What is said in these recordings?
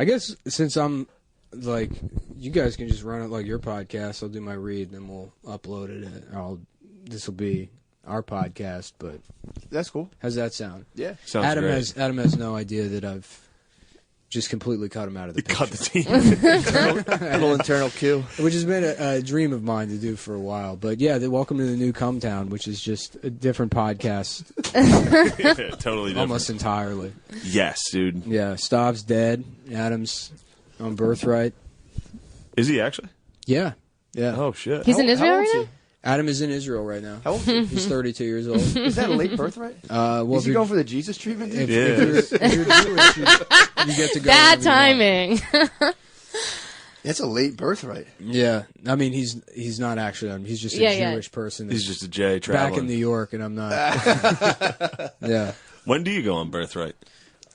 I guess since I'm like, you guys can just run it like your podcast. I'll do my read, and then we'll upload it. This will be our podcast, but that's cool. How's that sound? Yeah, sounds great. Adam has no idea that I've just completely cut him out of the picture. Cut the team. Little internal coup. Which has been a dream of mine to do for a while. But yeah, welcome to the new Cumtown, which is just a different podcast. Yeah, totally different. Almost entirely. Yes, dude. Yeah, Stav's dead. Adam's on Birthright. Is he actually? Yeah. Yeah. Oh, shit. He's in Israel right now? Adam is in Israel right now. How old is he? He's 32 years old. Is that a late birthright? Well, is he going for the Jesus treatment? If Yeah. you're Jewish, you get to go. Bad timing. That's a late birthright. Yeah, I mean he's not actually. He's just a Jewish person. He's just a J traveling. Back in New York, and I'm not. Yeah. When do you go on Birthright?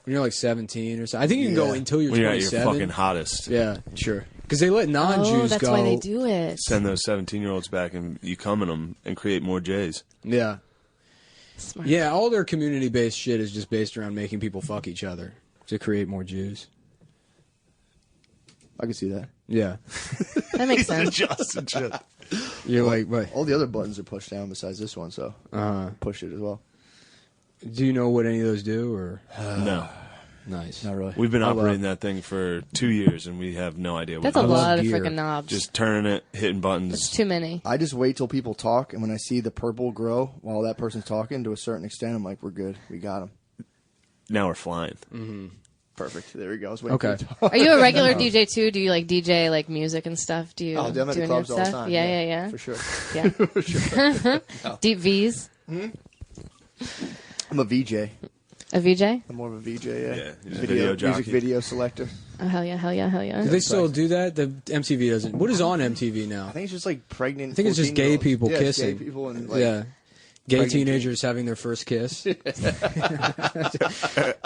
When you're like 17 or something. I think you can go until you're when 27. You're at your fucking hottest. Yeah, sure. Because they let non-Jews go. Oh, that's why they do it. Send those 17-year-olds back and you come in them and create more J's. Yeah. Smart. Yeah, all their community-based shit is just based around making people fuck each other to create more Jews. I can see that. Yeah. That makes sense. Justin shit. You're like, what? All the other buttons are pushed down besides this one, so push it as well. Do you know what any of those do, or No. Nice. Not really. We've been operating that thing for 2 years, and we have no idea. That's what a it is. lot of gear. freaking knobs. Just turning it, hitting buttons. It's too many. I just wait till people talk, and when I see the purple grow while that person's talking to a certain extent, I'm like, we're good. We got him. Now we're flying. Mm-hmm. Perfect. There we go. I was waiting Okay. for you to talk. Are you a regular DJ too? Do you like DJ like music and stuff? Do you? Oh, I'm at do the any clubs all the stuff? time. Yeah. For sure. Yeah. For sure. Deep V's. I'm a VJ. A VJ? I'm more of a VJ, Yeah, he's a video jockey. music video selector. Oh hell yeah, hell yeah, hell yeah. do they still do that? The MTV doesn't. What is on MTV now? I think it's just like pregnant. I think it's just gay 14-year-olds. people Yeah, it's kissing. Gay people and like, Yeah. Gay pregnant teenagers having their first kiss.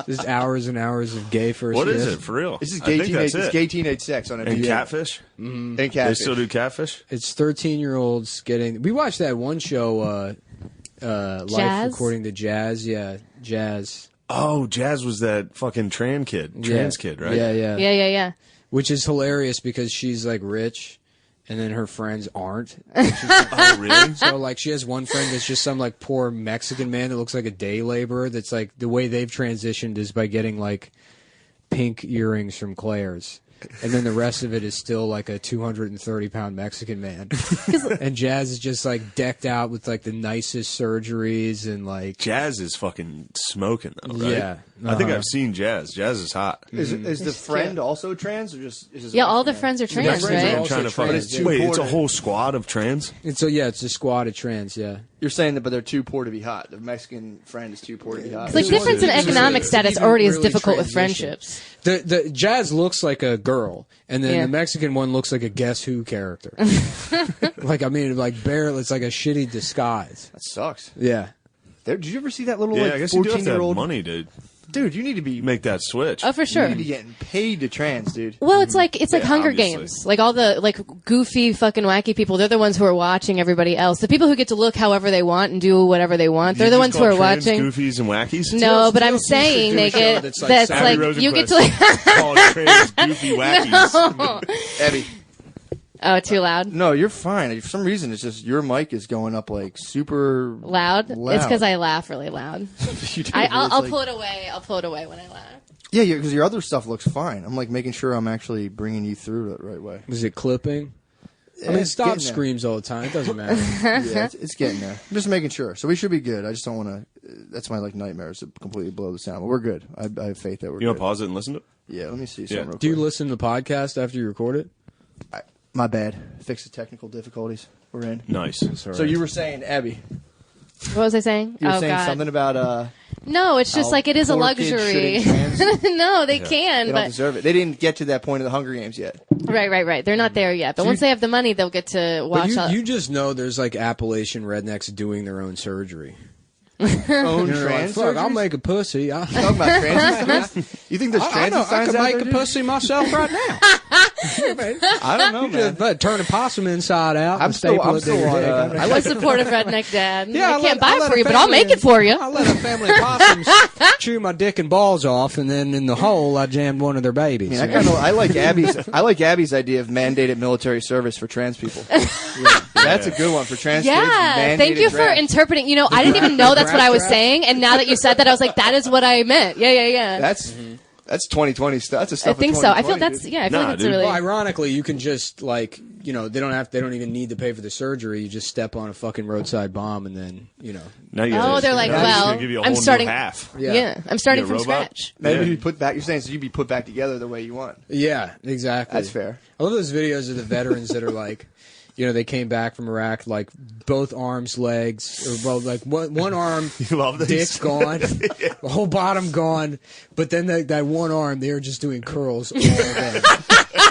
Just hours and hours of gay first What kiss. is it, for real? This is I gay think teenage. that's It's it. gay teenage sex on MTV. And catfish? And They catfish. still do catfish? It's 13-year-olds getting... We watched that one show, Life Jazz? According to Jazz. Yeah, Jazz. Oh, Jazz was that fucking trans kid, right? Yeah, yeah. Yeah. Which is hilarious because she's, like, rich, and then her friends aren't. Oh, really? So, like, she has one friend that's just some, like, poor Mexican man that looks like a day laborer. That's, like, the way they've transitioned is by getting, like, pink earrings from Claire's. And then the rest of it is still, like, a 230-pound Mexican man. And Jazz is just, like, decked out with, like, the nicest surgeries and, like... Jazz is fucking smoking, though, right? Yeah. I think I've seen Jazz. Jazz is hot. Is the friend also trans or just? Is his Yeah, wife all the trans? friends are The trans, friends are right? all- I'm trying to also fucking... trans, yeah. Wait, it's a Poor- whole squad of trans? And so, yeah, it's a squad of trans, yeah. You're saying that, but they're too poor to be hot. The Mexican friend is too poor to be hot. It's like This difference in is- economic this is status even already is really difficult with transition. friendships. The Jazz looks like a girl, and then Yeah. the Mexican one looks like a Guess Who character. Like, I mean, like, barely, it's like a shitty disguise. That sucks. Yeah. Did you ever see that little Yeah, I like guess you do have to have 14-year-old? money to Dude, you need to be make that switch. Oh, for sure. you need to be getting paid to trans, dude. Well, it's like Yeah, Hunger obviously. Games. Like all the like goofy fucking wacky people, they're the ones who are watching everybody else. The people who get to look however they want and do whatever they want, they're You the just ones who call are trans watching. Goofies and wackies? No, but I'm TLC saying should do a they show get that's like that's Abby like you get to Rosenquist. Call it trans goofy wackies. Abby, Oh, too loud. no, you're fine. For some reason, it's just your mic is going up like super Loud? Loud. It's because I laugh really loud. You do, I'll it's like- pull it away. I'll pull it away when I laugh. Yeah, because your other stuff looks fine. I'm like making sure I'm actually bringing you through the right way. Is it clipping? I Yeah, mean, it's stop getting there. screams all the time. It doesn't matter. Yeah, it's getting there. I'm just making sure. So we should be good. I just don't want to. That's my like nightmare is to completely blow the sound. But we're good. I have faith that we're You want good. to pause it and listen to it? Yeah, let me see Yeah. something real Do you quick. listen to the podcast after you record it? My bad. Fix the technical difficulties. We're in. Nice. So you were saying, Abby, What was I saying? you were Oh saying God. something about No, it's just how like it is a poor kids luxury. shitting trans. No, they can, They don't but deserve it. They didn't get to that point of the Hunger Games yet. right. They're not there yet. But once they have the money, they'll get to But watch. you just know there's like Appalachian rednecks doing their own surgery. own You're like, trans fuck, I'll surgeries? make a pussy. Talking about trans surgeries? You think there's I trans know, I science can out make there, a dude? pussy myself right now. I don't know, man. Just turn a possum inside out. I'm and still staple it to your on, dick. I I support a redneck dad. Yeah, I can't buy it for you, but I'll make it for you. I let a family of possums chew my dick and balls off, and then in the hole, I jammed one of their babies. I like Abby's idea of mandated military service for trans people. That's a good one for trans kids. Yeah, thank you for draft. interpreting. You know, I didn't even know that's what I was saying, and now that you said that, I was like, that is what I meant. Yeah. That's 2020 stuff. That's a I stuff. think so. I feel that's dude. yeah. I feel Nah, like that's dude. a really. Well, ironically, you can just like they don't even need to pay for the surgery. You just step on a fucking roadside bomb, and then Now you Oh, gotta- they're like, now they're just well, gonna give you a I'm whole new starting. half. Yeah, I'm starting You a from robot? scratch. Maybe Yeah. you put back. You're saying so you'd be put back together the way you want. Yeah, exactly. That's fair. I love those videos of the veterans that are like, they came back from Iraq, like both arms, legs, or well, like one arm, You love this? dick's gone, the whole bottom gone, but then that one arm, they were just doing curls all day.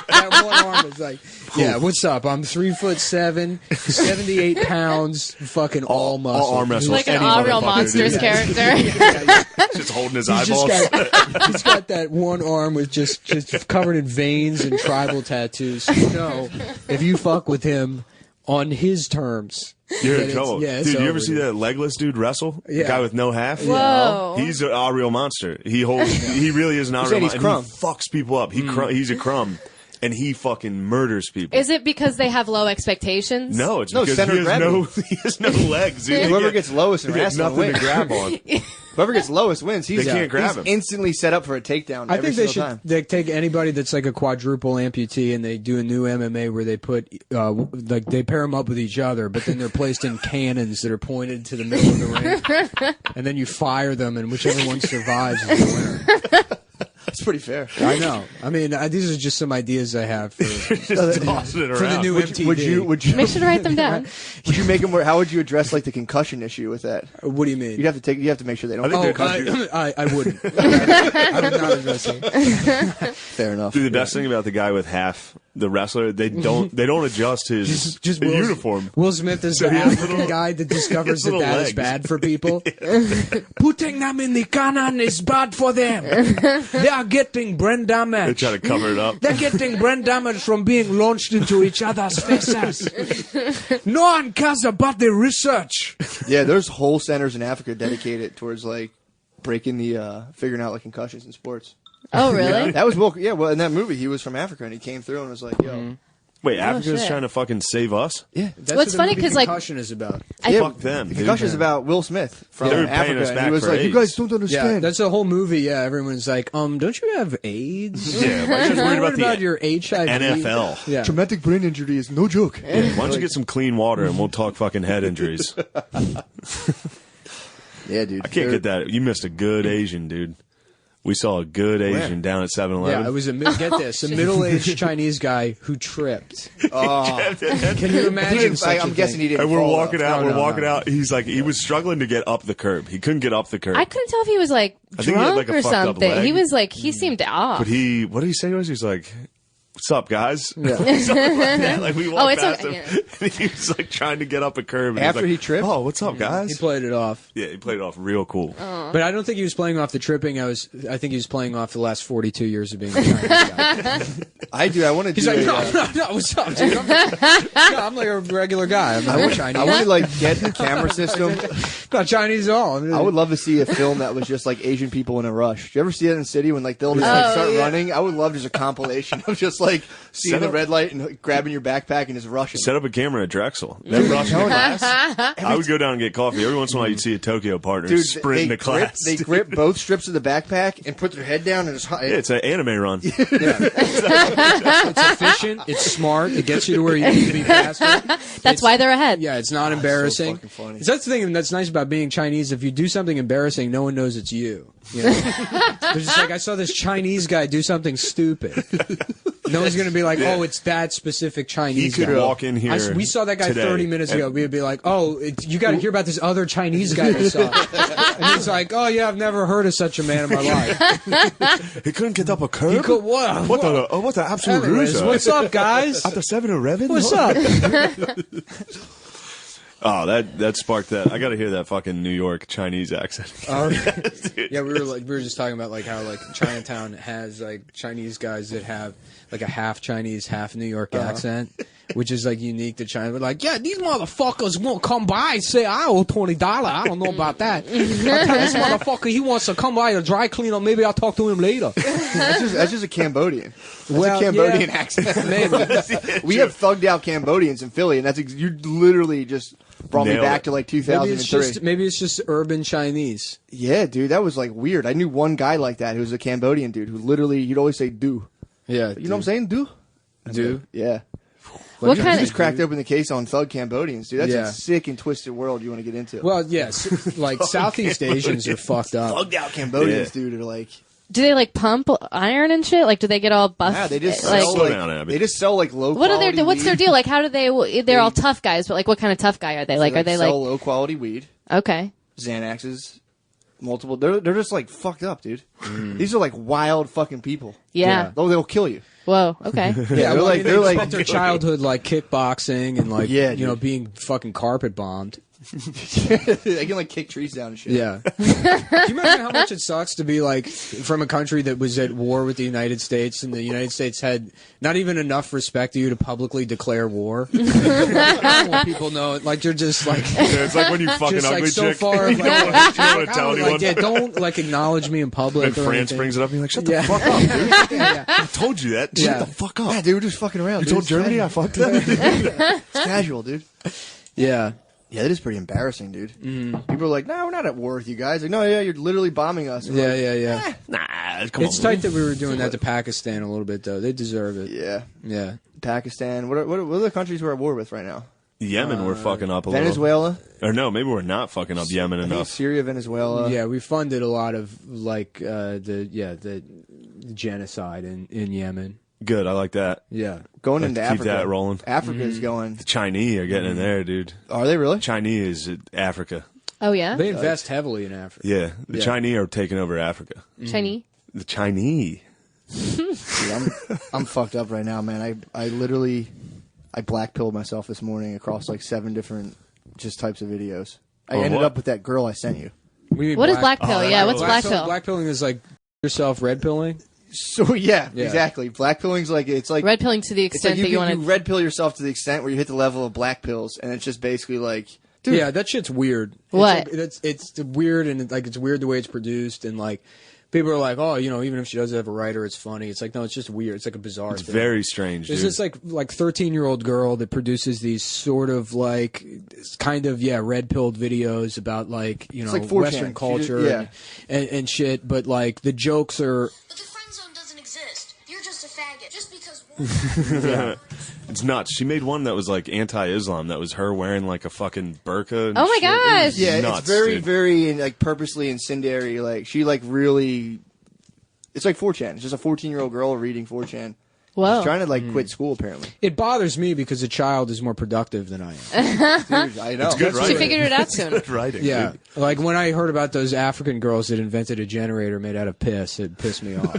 That one arm is like, yeah, what's up? I'm 3'7", 78 pounds, fucking all muscle. All arm wrestle. Like an Any All Real motherfucker, Monsters dude. character. Just holding his He's eyeballs. he's got that one arm with just covered in veins and tribal tattoos. So if you fuck with him on his terms, You're then in it's- trouble. yeah, it's Dude, you over, ever see dude. that legless dude wrestle? Yeah. The guy with no half? Whoa. He's a real monster. He really is an saying real he's monster. crumb. He fucks people up. He's a crumb. And he fucking murders people. Is it because they have low expectations? No, it's No, because center he has gravity. he has no legs. Dude. Whoever gets lowest in he gets wrestling nothing wins. to grab on. Whoever gets lowest wins. He's, They can't grab him. instantly set up for a takedown. I every think they single should time. they take anybody that's like a quadruple amputee and they do a new MMA where they put like they pair them up with each other, but then they're placed in cannons that are pointed to the middle of the ring, and then you fire them, and whichever one survives is the winner. That's pretty fair. I know. I mean, these are just some ideas I have for Just tossing it the around. new MTV. Would you Make sure to write them down. would you make him? How would you address like the concussion issue with that? What do you mean? You have to make sure they don't. I think Oh, they're I wouldn't. I would not address it. Fair enough. Dude, the best thing about the guy with half, the wrestler, they don't adjust his Just Will, uniform. Will Smith is So the he has African little- guy that discovers he has that little is legs. bad for people. Putting them in the cannon is bad for them. They are getting brain They damage. try to cover it up. They're getting brain damage from being launched into each other's faces. No one cares about the research. Yeah, there's whole centers in Africa dedicated towards like breaking the figuring out like concussions in sports. Oh, really? That was Will. Yeah, well, in that movie, he was from Africa and he came through and was like, "Yo, Wait, Africa's shit. trying to fucking save us? yeah." That's What's funny the 'cause, like- Concussion is about. Yeah, Fuck them, The dude. concussion is about Will Smith from They were paying Africa. us And back he was for like, "You AIDS. guys don't Yeah, understand." that's the whole movie. Yeah, everyone's like, don't you have AIDS? Yeah, why are you guys worried about the your HIV? NFL? Yeah. Traumatic brain injury is no joke. Why don't you get some clean water and we'll talk fucking head injuries? Yeah, dude. I can't get that. You missed a good Asian, dude. We saw a good Asian down at 7-Eleven. Yeah, it was get this, a middle-aged Chinese guy who tripped. Can you imagine? such I'm a guessing thing? he didn't. And we're fall, walking though. out. No, We're no, walking no. out. He's like, he was struggling to get up the curb. He couldn't get up the curb. I couldn't tell if he was like I think he had, drunk like, a or fucked up something. leg. He was like, he seemed off. But what did he say to us? He's like, "What's up, guys?" Yeah. Something like that. Like we walked it's past okay, him, and he was like trying to get up a curb. And After he, was he like, tripped? "Oh, what's up, guys?" He played it off, Yeah, he played it off real cool. but I don't think he was playing off the tripping. I think he was playing off the last 42 years of being a Chinese guy. I do. I want to do. He's like, a, no, what's up, dude? I'm like a regular guy. I'm not Chinese. I want to like get the camera system. not Chinese at all. I would love to see a film that was just like Asian people in a rush. Do you ever see that in the city when like they'll just like, start running? I would love just a compilation of just like seeing Set the up- red light and grabbing your backpack and just rushing. Set up a camera at Drexel. Then rush into class. I would go down and get coffee. Every once in a while, you'd see a Tokyo partner Dude, sprint into class. They grip both strips of the backpack and put their head down and just. Yeah, it's an anime run. It's efficient. It's smart. It gets you to where you need to be faster. That's why they're ahead. Yeah, it's not embarrassing. fucking funny. That's the thing that's nice about being Chinese. If you do something embarrassing, no one knows it's you. You know? They're just like, I saw this Chinese guy do something stupid. No one's going to be like, oh, it's that specific He Chinese could guy. walk in here. We saw that guy today 30 minutes and- ago. We'd be like, oh, you got to hear about this other Chinese guy we saw. And he's like, oh, yeah, I've never heard of such a man in my life. He couldn't get up a curb. He could, what? What the absolute Anyways, loser? what's up, guys? At the 7-Eleven? What's up? Oh, that sparked that. I got to hear that fucking New York Chinese accent. Yeah, we were just talking about like how like Chinatown has like Chinese guys that have like a half Chinese, half New York accent, which is like unique to China. But like, yeah, these motherfuckers won't come by and say I owe $20. I don't know about that. I tell this motherfucker he wants to come by to dry clean up. Maybe I'll talk to him later. That's just a Cambodian. That's Well, a Cambodian yeah. accent. Maybe. We have thugged out Cambodians in Philly, and that's you literally just brought me Nailed back it. to like Maybe 2003. maybe it's just urban Chinese. Yeah, dude, that was like weird. I knew one guy like that who was a Cambodian dude who literally he'd always say "do." Yeah, You know what I'm saying? Do. Do. Yeah. What You kind just of? cracked open the case on thug Cambodians, dude. That's Yeah. a sick and twisted world you want to get into. Well, yes, like Southeast Asians are fucked up. Thugged out Cambodians, Yeah. dude, are like, Do they like pump iron and shit? Like, do they get all buff? yeah, they just like. sell Slow like, down, Abby. they just sell like low. What are quality their? What's their weed. deal? Like, how do they? They're all tough guys, but like, what kind of tough guy are they? Like, are they sell like? low quality weed, Okay. Xanaxes, multiple? They're just like fucked up, dude. These are like wild fucking people. Yeah. They'll kill you. Whoa. Okay. Yeah, well, I mean, they they're spent their childhood like kickboxing and like Yeah, you know dude. being fucking carpet bombed. they can like kick trees down and shit. Yeah. Do you imagine how much it sucks to be like from a country that was at war with the United States and the United States had not even enough respect to you to publicly declare war? When people know it, like you're just like Yeah, it's like when you fucking just ugly like so chick. far. you Like, don't want to tell anyone. like, yeah, don't like acknowledge me in public. And or France anything. brings it up and you're like, shut the Yeah. fuck up, dude. Yeah. I told you that. Yeah. Shut the fuck up. Yeah, they were just fucking around. You dude. told It's Germany I casual. fucked them? It's casual, dude. Yeah. Yeah, that is pretty embarrassing, dude. People are like, "No, we're not at war with you guys." Like, no, yeah, you're literally bombing us. And we're Yeah, like, yeah, yeah. Nah, come It's on. tight that we were doing that to Pakistan a little bit, though. They deserve it. Yeah, Yeah. Pakistan. What are the countries we're at war with right now? Yemen, we're fucking up a little. Venezuela, Or no, maybe we're not fucking up Yemen I think enough. Syria, Venezuela. Yeah, we funded a lot of like the genocide in Yemen. Good, I like that. Yeah. Going Let's into keep Africa. that rolling. Africa's going. The Chinese are getting in there, dude. Are they really? Chinese is Africa. Oh yeah. They invest heavily in Africa. Yeah, the Yeah. Chinese are taking over Africa. Chinese. The Chinese. Dude, I'm fucked up right now, man. I literally blackpilled myself this morning across like 7 different just types of videos. I On ended what? up with that girl I sent you. What is black pill? Yeah. What's black pill? Blackpilling is like yourself red pilling. So yeah, Yeah. exactly. Black pilling's like it's like Red pilling to the it's extent like that you you want to. red pill yourself to the extent where you hit the level of black pills, and it's just basically like, dude, Yeah, that shit's weird. What? It's weird and like it's weird the way it's produced and like people are like, oh, you know, even if she doesn't have a writer, it's funny. It's like no, it's just weird. It's like a bizarre. It's thing. very strange, There's dude. this like 13-year-old girl that produces these sort of like kind of red pilled videos about like you know like 4chan. Western She culture just- and shit, but like the jokes are But the friend zone doesn't exist. You're just a faggot. Just because It's nuts. She made one that was like anti-Islam. That was her wearing like a fucking burqa. And Oh my shit. It was gosh. yeah, nuts, it's very, dude. very like purposely incendiary. Like she like really, it's like 4chan. It's just a 14-year-old girl reading 4chan. Whoa. She's trying to like quit school apparently. it bothers me because a child is more productive than I am. Dude, I know. It's good She writing. figured it out soon. Good writing. Yeah, dude. like when I heard about those African girls that invented a generator made out of piss, it pissed me off.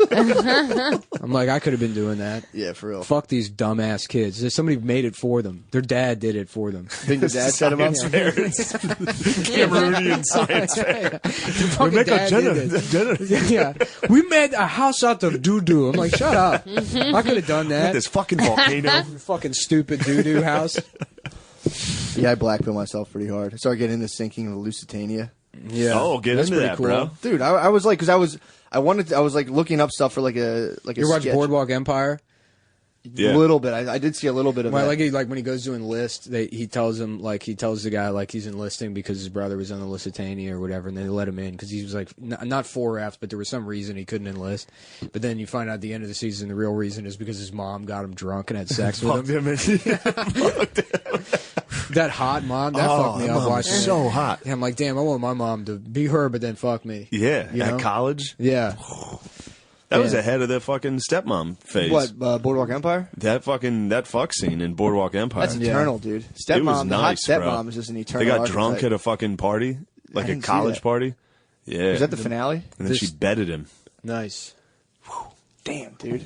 I'm like, I could have been doing that. Yeah, for real. Fuck these dumbass kids. Somebody made it for them. Their dad did it for them. Think the dad set him up. Cameroonian science fair. We make a generator. Yeah, we made a house out of doo doo. I'm like, shut up. I could have done that. This fucking volcano. Fucking stupid doo doo house. Yeah, I blackpilled myself pretty hard. I started getting into sinking of Lusitania. Yeah. Oh, get That's into pretty that, cool. bro. Dude, I was like, because I was like looking up stuff for like a You watch sketch. Boardwalk Empire? Yeah. A little bit. I did see a little bit of Well, that. like when he goes to enlist, he tells the guy like he's enlisting because his brother was on the Lusitania or whatever, and they let him in because he was like not 4Fs, but there was some reason he couldn't enlist. But then you find out at the end of the season the real reason is because his mom got him drunk and had sex with Fucked him. him. That hot mom, that fucked me that up mom watching was it. so hot. I'm like, damn, I want my mom to be her, but then fuck me. Yeah, You know? at college. Yeah. That was Yeah. ahead of the fucking stepmom phase. What, Boardwalk Empire? That fuck scene in Boardwalk Empire. That's eternal, dude. Stepmom, It was the hot nice, bro. stepmom is just an eternal. They got drunk archetype. at a fucking party, like a didn't see college that. party. Yeah. Was that the finale? And then she bedded him. Nice. Damn, dude.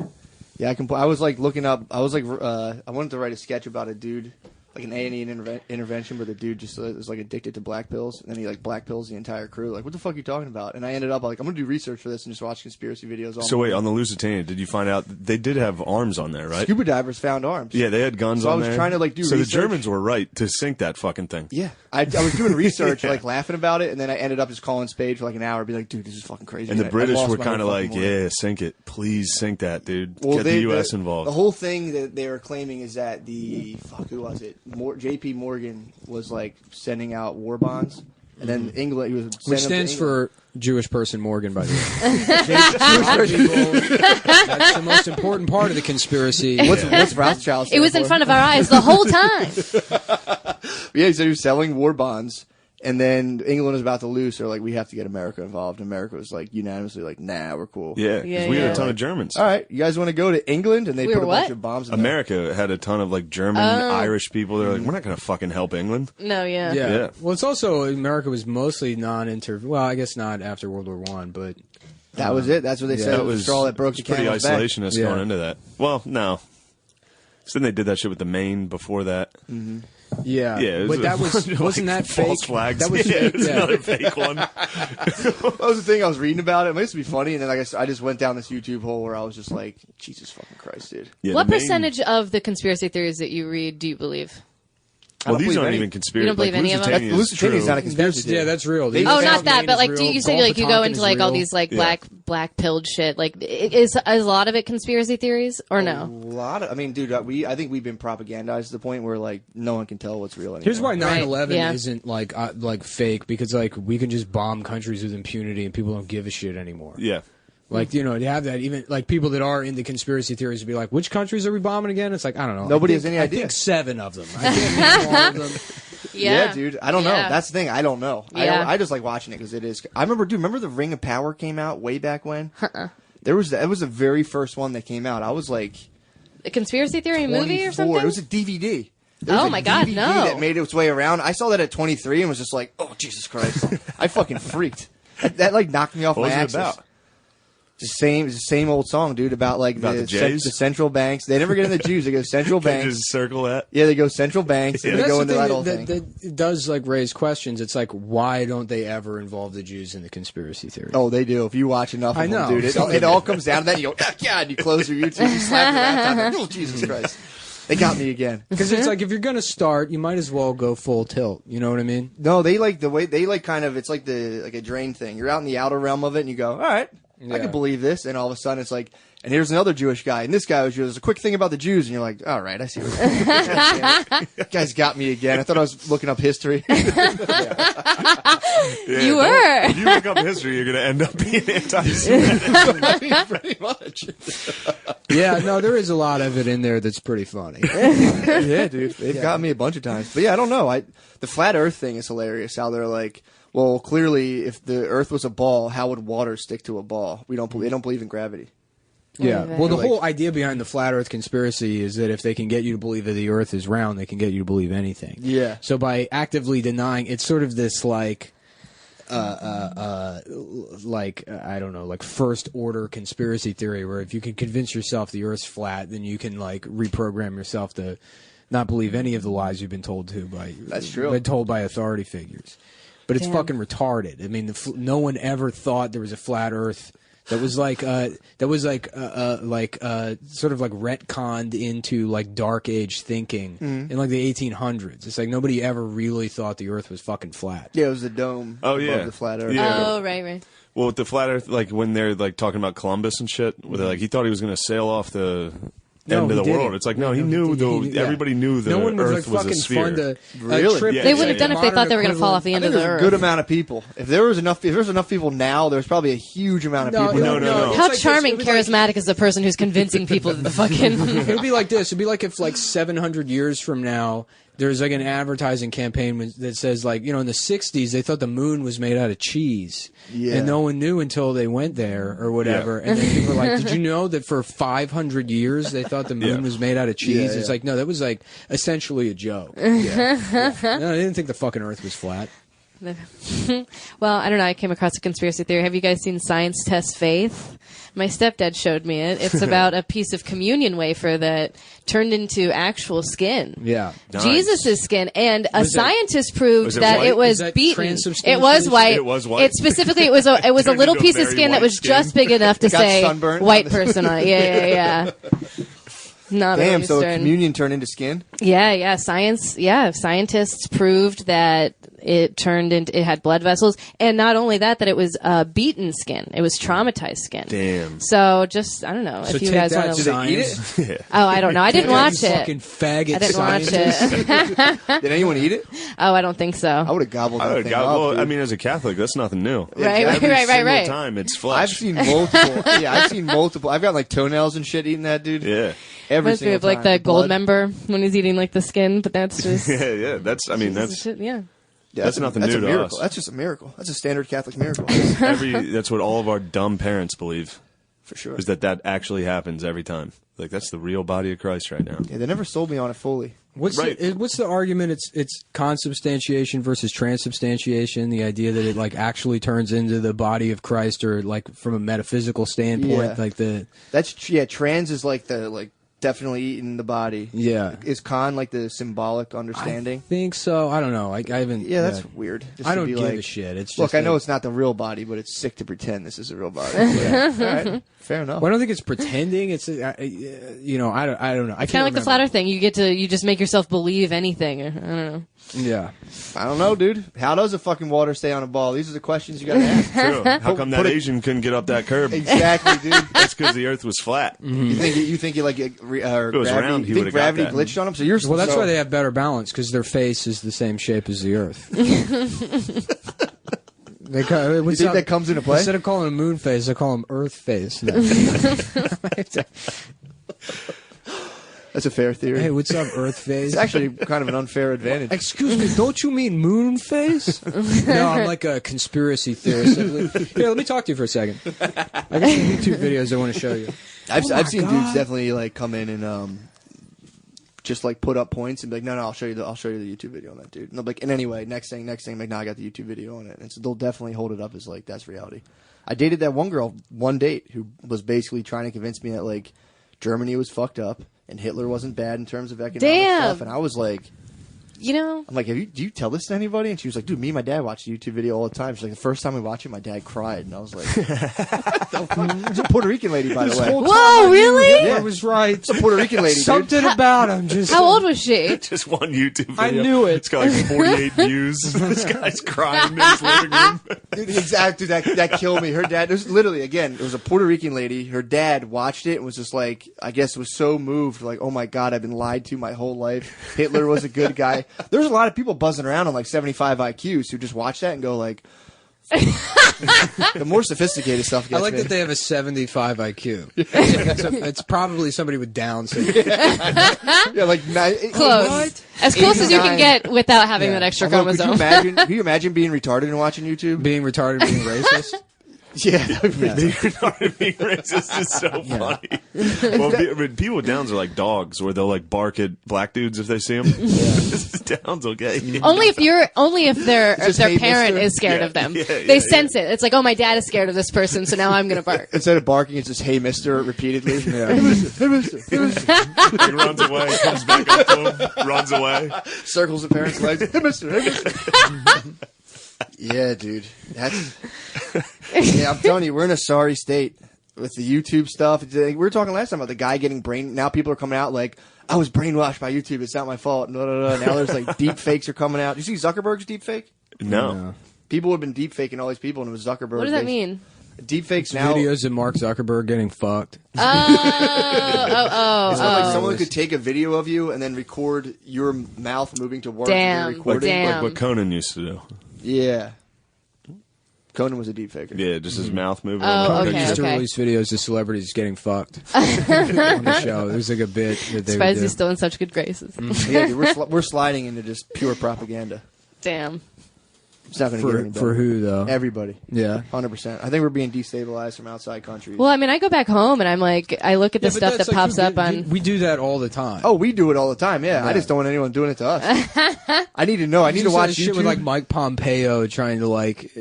Yeah, I was like looking up. I was like, I wanted to write a sketch about a dude like an A&E intervention, but the dude just was like addicted to black pills, and then he like black pills the entire crew. Like, what the fuck are you talking about? And I ended up like, I'm gonna do research for this and just watch conspiracy videos. So wait, on the Lusitania, did you find out they did have arms on there, right? Scuba divers found arms. Yeah, they had guns on there. So I was trying to like do so research. the Germans were right to sink that fucking thing. Yeah, I was doing research, like laughing about it, and then I ended up just calling Spade for like an hour, be like, dude, this is fucking crazy. And the British were kind of like, morning. yeah, sink it, please sink that, dude. Well, Get the U.S. involved. The whole thing that they were claiming is that who was it? J.P. Morgan was like sending out war bonds, and then England, he was which stands for Jewish person Morgan, by the way. That's the most important part of the conspiracy. What's Rothschild? It was in front of our eyes the whole time. Yeah, he said he was selling war bonds. And then England was about to lose, so like, we have to get America involved. America was like unanimously like, nah, we're cool. Yeah, because we had a ton of Germans. All right, you guys want to go to England? And they put a bunch of bombs in America had a ton of like German, Irish people. They're like, we're not going to fucking help England. No, yeah. Well, it's also America was mostly non-inter. Well, I guess not after World War I, but that was it. That's what they said. It was the straw that broke the pretty camel's back. isolationist going into that. Well, no. So then they did that shit with the Maine before that. Mm-hmm. Yeah, but that wasn't that fake? False flags. That was fake. It was another fake one. That was the thing I was reading about. It used to be funny, and then I just went down this YouTube hole where I was just like, Jesus fucking Christ, dude. Yeah, what percentage of the conspiracy theories that you read do you believe? Well, these aren't even conspiracy. You don't believe any of them? Lusitania is not a conspiracy theory. Yeah, that's real. Oh, not that, but like, you say like you go into like all these like black pilled shit. Like, is a lot of it conspiracy theories or no? A lot of. I mean, dude, I think we've been propagandized to the point where like no one can tell what's real anymore. Here's why 9/11 isn't like fake, because like we can just bomb countries with impunity and people don't give a shit anymore. Yeah. Like, you know, to have that, even like people that are into conspiracy theories would be like, which countries are we bombing again? It's like, I don't know. Nobody has any idea. I think 7 of them. I can't name all of them. Yeah, dude. I don't know. That's the thing. I don't know. Yeah. I just like watching it because it is. I remember the Ring of Power came out way back when? That was the very first one that came out. I was like, a conspiracy theory movie or something? It was a DVD. Oh my God, DVD no. that made its way around. I saw that at 23 and was just like, oh, Jesus Christ. I fucking freaked. That like knocked me off my axis. What was it about? The same old song, dude, about like the Jays? the central banks. They never get into the Jews. They go central banks. Just circle that. Yeah, they go central banks, and they go into that whole thing. That does like raise questions. It's like, why don't they ever involve the Jews in the conspiracy theory? Oh, they do. If you watch enough of them, dude, it all comes down to that. You go, ah, God, you close your YouTube, you slap your laptop. Oh, Jesus Christ. They got me again. Because it's like, if you're going to start, you might as well go full tilt. You know what I mean? No, they like the way, they like kind of, it's like a drain thing. You're out in the outer realm of it, and you go, all right, I can believe this. And all of a sudden, it's like, and here's another Jewish guy, and this guy was Jewish. There's a quick thing about the Jews, and you're like, all right, I see what that guy's got me again. I thought I was looking up history. You were. If you look up history, you're going to end up being anti-Semitic. Pretty much. Yeah, no, there is a lot of it in there that's pretty funny. Yeah, dude. They've got me a bunch of times. But yeah, I don't know. The flat earth thing is hilarious. How they're like, well, clearly, if the earth was a ball, how would water stick to a ball? They don't believe in gravity. Yeah. Well, the whole idea behind the flat earth conspiracy is that if they can get you to believe that the earth is round, they can get you to believe anything. Yeah. So by actively denying, it's sort of this like I don't know, like first order conspiracy theory where if you can convince yourself the earth's flat, then you can like reprogram yourself to not believe any of the lies you've been told That's true. Been told by authority figures. But it's fucking retarded. I mean, no one ever thought there was a flat earth that was like sort of like retconned into like dark age thinking in like the 1800s. It's like nobody ever really thought the earth was fucking flat. Yeah, it was the dome above the flat earth. Yeah. Oh, right. Well, with the flat earth, like when they're like talking about Columbus and shit, where they're like, he thought he was going to sail off the end of the world. It's like, no, he knew everybody knew the no one was earth like was a fucking sphere. fun to Really? trip. Yeah, They would have done if they thought they were going to fall off the end of the There's earth. a good amount of people. If there's enough people now, there's probably a huge amount of people. No. How It's like charming, this. It would be like- charismatic is the person who's convincing people that the fucking... It would be like this. It'd be like if like 700 years from now, there's like an advertising campaign that says like, you know, in the 60s, they thought the moon was made out of cheese. Yeah. And no one knew until they went there or whatever. Yeah. And then people were like, did you know that for 500 years they thought the moon was made out of cheese? It's like, no, that was like essentially a joke. No, they didn't think the fucking earth was flat. Well, I don't know. I came across a conspiracy theory. Have you guys seen Science Test Faith? My stepdad showed me it. It's about a piece of communion wafer that turned into actual skin. Yeah. Nice. Jesus' skin. And a scientist proved it that white? it was Is that beaten. transubstantiation? It was white. It was white? It specifically, it was a Turned little into a piece of very skin that white was skin. just big enough to Got say sunburned white on the- person on it. Yeah. Not Damn, Middle so a Eastern. communion turned into skin? Yeah. Scientists proved that it had blood vessels, and not only that it was beaten skin. It was traumatized skin. Damn. So just, I don't know So if you take guys that, want to. science. Yeah. Oh, I don't know. I didn't You watch it. Fucking faggot I didn't watch scientist. it. Did anyone eat it? Oh, I don't think I so. would have gobbled that I would thing go, up. well, dude. I mean, as a Catholic, that's nothing new. Right. Every single time it's flesh. I've seen multiple. I've seen multiple. I've got like toenails and shit eating that, dude. Yeah. Every Reminds me single of like time. the gold blood. member when he's eating like the skin, but that's just Yeah. That's, I mean, that's yeah. Yeah, That's nothing that's new a to miracle. us. That's just a miracle. That's a standard Catholic miracle. that's what all of our dumb parents believe, For sure. is that actually happens every time. Like, that's the real body of Christ right now. Yeah, they never sold me on it fully. What's the argument? It's consubstantiation versus transubstantiation. The idea that it like actually turns into the body of Christ, or like from a metaphysical standpoint, Yeah. like the Trans is like the definitely eating the body. yeah. Is con like the symbolic understanding? I think so. I don't know. I haven't. Yeah, that's weird. Just I to don't be give like, a shit. It's Look, just I know it's not the real body, but it's sick to pretend this is a real body. Yeah. All right. Fair enough. Well, I don't think it's pretending. It's I don't know. I Kind of like the flat Earth thing. You just make yourself believe anything. Or, I don't know. Yeah. I don't know, dude. How does a fucking water stay on a ball? These are the questions you got to ask. True. How come that Put it- Asian couldn't get up that curb? Exactly, dude. That's because the Earth was flat. You think you like gravity? was round, he you think would've got gravity that. glitched on them? So you're Well, that's so, why they have better balance, because their face is the same shape as the Earth. You think that comes into play? Instead of calling them moon face, I call them Earth face. No. That's a fair theory. Hey, what's up, Earth face? It's actually kind of an unfair advantage. Excuse me, don't you mean moon face? No, I'm like a conspiracy theorist. Here, let me talk to you for a second. I got some YouTube videos I want to show you. I've seen God. dudes definitely like come in and just like put up points and be like, no, I'll show you the YouTube video on that dude. And they'll be like, and anyway, next thing, I'm like, no, I got the YouTube video on it. And so they'll definitely hold it up as like, that's reality. I dated that one girl, one date, who was basically trying to convince me that like Germany was fucked up and Hitler wasn't bad in terms of economic stuff. And I was like, I'm like, do you tell this to anybody? And she was like, dude, me and my dad watch the YouTube video all the time. She's like, the first time we watched it, my dad cried. And I was like, it's a Puerto Rican lady, by the way. Whoa, really? Yeah. I was right. It's a Puerto Rican lady, dude. Something about him. Just How old was she? Just one YouTube video. I knew it. It's got like 48 views. This guy's crying in his living room. Dude, exactly. That killed me. Her dad, it was literally, again, it was a Puerto Rican lady. Her dad watched it and was just like, I guess was so moved, like, oh my God, I've been lied to my whole life. Hitler was a good guy. There's a lot of people buzzing around on like 75 IQs who just watch that and go like, the more sophisticated stuff gets I like me. that they have a 75 IQ. It's probably somebody with Down syndrome. Yeah, like Close. As close as you can 89. get without having that extra Although, chromosome. could you imagine being retarded and watching YouTube? Being retarded, being racist. Yeah. Being retarded, being racist is so funny. Well, people with Downs are like dogs, where they'll like bark at black dudes if they see them. Downs, okay. Only if their just, hey, parent mister. is scared Yeah, of them. yeah, They sense it. It's like, oh, my dad is scared of this person, so now I'm gonna bark. Instead of barking, it's just, hey, mister, repeatedly. Yeah. Hey, mister, hey, mister, hey, mister. He runs away, comes back up to him, runs away. Circles the parents' legs. Hey, mister, hey, mister. Yeah, dude. Yeah, I'm telling you, we're in a sorry state with the YouTube stuff. We were talking last time about the guy getting now people are coming out like, I was brainwashed by YouTube. It's not my fault. No. Now there's like deep fakes are coming out. You see Zuckerberg's deep fake? No. People have been deep faking all these people, and it was Zuckerberg. What does that mean? Deep fakes now. Videos of Mark Zuckerberg getting fucked. It's when, like someone could take a video of you and then record your mouth moving to words. Damn. You're recording. Damn. Like what Conan used to do. Yeah. Conan was a deep faker. Yeah, just his mouth moving. Oh, They okay, used to okay. release videos of celebrities getting fucked on the show. It was like a bit that they Surprised would he's do. still in such good graces. Yeah, dude, we're sliding into just pure propaganda. Damn. It's not going to get any better. For who though? Everybody. Yeah. 100%. I think we're being destabilized from outside countries. Well, I mean, I go back home and I'm like, I look at the stuff that pops up on. We do that all the time. Oh, we do it all the time. Yeah, I just don't want anyone doing it to us. I need to know. I need to watch YouTube. Shit with like Mike Pompeo trying to like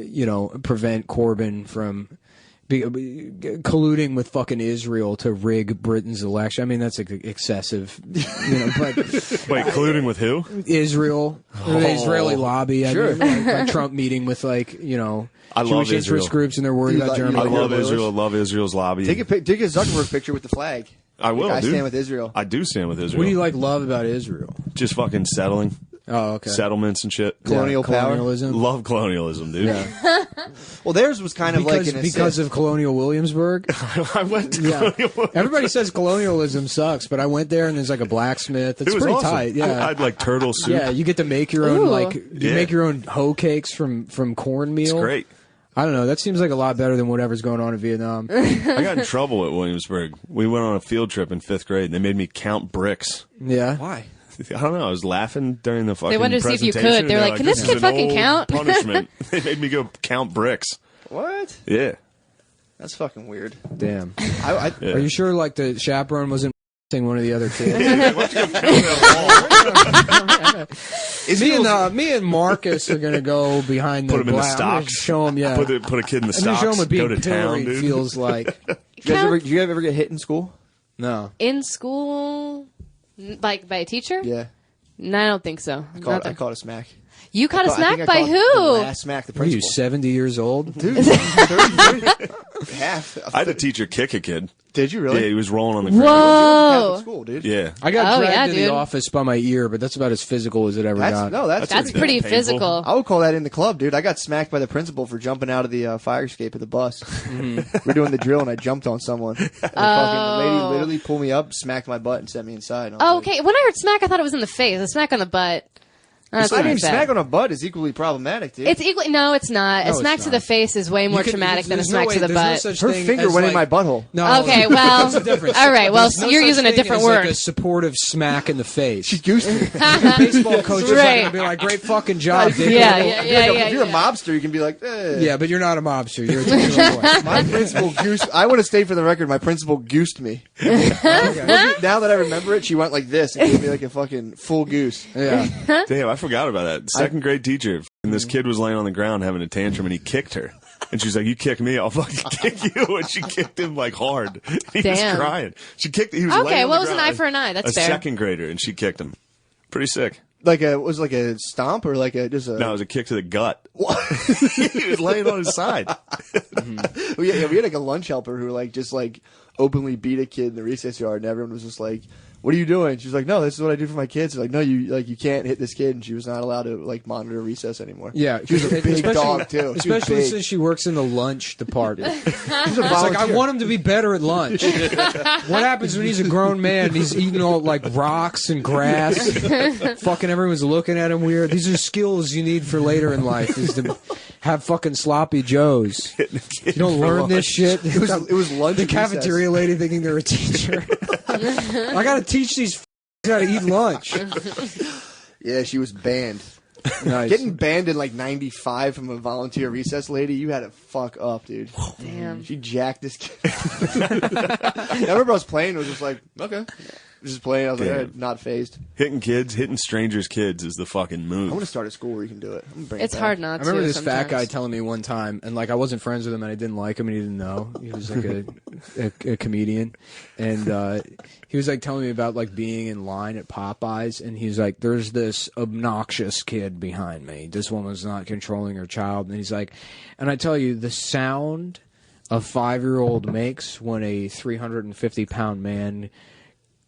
prevent Corbyn from colluding with fucking Israel to rig Britain's election. I mean, that's excessive. But Wait, colluding with who? Israel, the Israeli lobby. Sure. I mean, like Trump meeting with like I Jewish love interest Israel. groups, and they're worried about Germany. I love Israel. Love Israel's lobby. Take a Zuckerberg picture with the flag. I will, I dude. stand with Israel. I do stand with Israel. What do you love about Israel? Just fucking settling. Oh, okay. Settlements and shit. Colonial power. Colonialism. Love colonialism, dude. Yeah. Well, theirs was kind of because of Colonial Williamsburg. I went to Colonial. Everybody says colonialism sucks, but I went there and there's like a blacksmith. It's It was pretty awesome. tight. Yeah. I had like turtle soup. Yeah, you get to make your own Ooh. make your own hoe cakes from cornmeal. It's great. I don't know. That seems like a lot better than whatever's going on in Vietnam. I got in trouble at Williamsburg. We went on a field trip in 5th grade, and they made me count bricks. Yeah. Why? I don't know. I was laughing during the fucking They wanted to see if you presentation, could. They were and like, "Can this is kid an fucking old count?" Punishment. They made me go count bricks. What? Yeah. That's fucking weird. Damn. I Yeah. Are you sure like the chaperone wasn't one of the other kids? Me and Marcus are gonna go behind the Put him in the black. I'm gonna stocks. show him, yeah. Put a kid in the I'm gonna stocks. show him what being Go to town, pilloried dude. feels like. do you guys ever get hit in school? No. In school, like by a teacher? Yeah. No, I don't think so. I caught a smack. You caught a I smack think I by caught who? The last smack, the What are you, principal. 70 years old? Dude, 30, half. I had a teacher kick a kid. Did you really? Yeah, he was rolling on the ground. Catholic Whoa. school, dude. Yeah. I got Oh, dragged yeah, to the dude. office by my ear, but that's about as physical as it ever got. That's pretty pretty painful. physical. I would call that in the club, dude. I got smacked by the principal for jumping out of the fire escape of the bus. We're doing the drill, and I jumped on someone. And the lady literally pulled me up, smacked my butt, and sent me inside. And I Oh, was like, okay. When I heard smack, I thought it was in the face. A smack on the butt. That's I not mean, bad. smack on a butt is equally problematic, dude. It's equally no, it's not. No, A smack it's to not. the face is way more traumatic than a there's smack no to the way- there's no butt. such Her thing finger as, went in like- my butthole. No, Okay, well, there's a difference. all right, well, There's no you're such using a thing different as, word. Like a supportive smack in the face. She goosed me. The baseball coach is not Right. going to be like, "Great fucking job, Dick." Yeah, If you're a mobster, you can be like, eh. Yeah, but you're not a mobster. You're a teacher boy. My principal goosed. I want to state for the record, my principal goosed me. Now that I remember it, she went like this and gave me like a fucking full goose. Yeah. Damn, I forgot about that. Second grade teacher. And this kid was laying on the ground having a tantrum, and he kicked her. And she's like, "You kick me, I'll fucking kick you." And she kicked him like hard. He Damn. was crying. She kicked. He was Okay, laying on well, the it was an ground. eye for an eye. That's a fair. second grader, and she kicked him. Pretty sick. Was like a stomp or like a just a. No, it was a kick to the gut. He was laying on his side. we had like a lunch helper who like just like openly beat a kid in the recess yard, and everyone was just like, "What are you doing?" She's like, "No, this is what I do for my kids." Like, "No, you can't hit this kid," and she was not allowed to like monitor recess anymore. Yeah, she was a big especially- dog too. She was Especially big. since she works in the lunch department. She's a It's like, I volunteer. want him to be better at lunch. What happens when he's a grown man and he's eating all like rocks and grass? Fucking everyone's looking at him weird. These are skills you need for later in life, is to have fucking sloppy joes. You don't learn this shit. It was lunch. The at cafeteria lady thinking they're a teacher. I gotta teach these how to eat lunch. recess. Yeah, she was banned. Nice. Getting banned in like '95 from a volunteer recess lady, you had to fuck up, dude. Damn. She jacked this kid. I remember I was playing. It was just like, okay, just playing. I was like, Damn. all right, not phased. Hitting strangers' kids is the fucking move. I'm gonna start a school where you can do it. I'm gonna bring it It's back. hard not I to. remember this fat guy sometimes. telling me one time, and like I wasn't friends with him, and I didn't like him, and he didn't know. He was like a comedian, and he was like telling me about like being in line at Popeyes, and he's like, "There's this obnoxious kid behind me. This woman's not controlling her child," and he's like, and I tell you, the sound a 5-year-old makes when a 350-pound man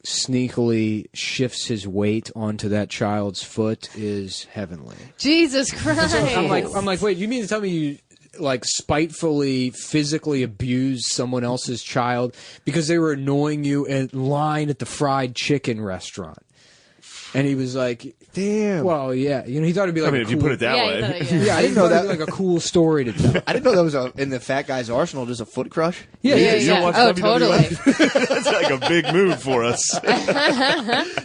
sneakily shifts his weight onto that child's foot is heavenly. Jesus Christ. I'm like, wait, you mean to tell me you like spitefully physically abused someone else's child because they were annoying you in line at the fried chicken restaurant? And he was like, Damn. well, yeah. You know, he thought it'd be like I mean, a if you cool- put it that Yeah, way. you thought, yeah. Yeah, I didn't know that like a cool story to tell. I didn't know that was in the fat guy's arsenal, just a foot crush. Yeah, Yeah, You don't watch Oh, WWE? totally. That's like a big move for us.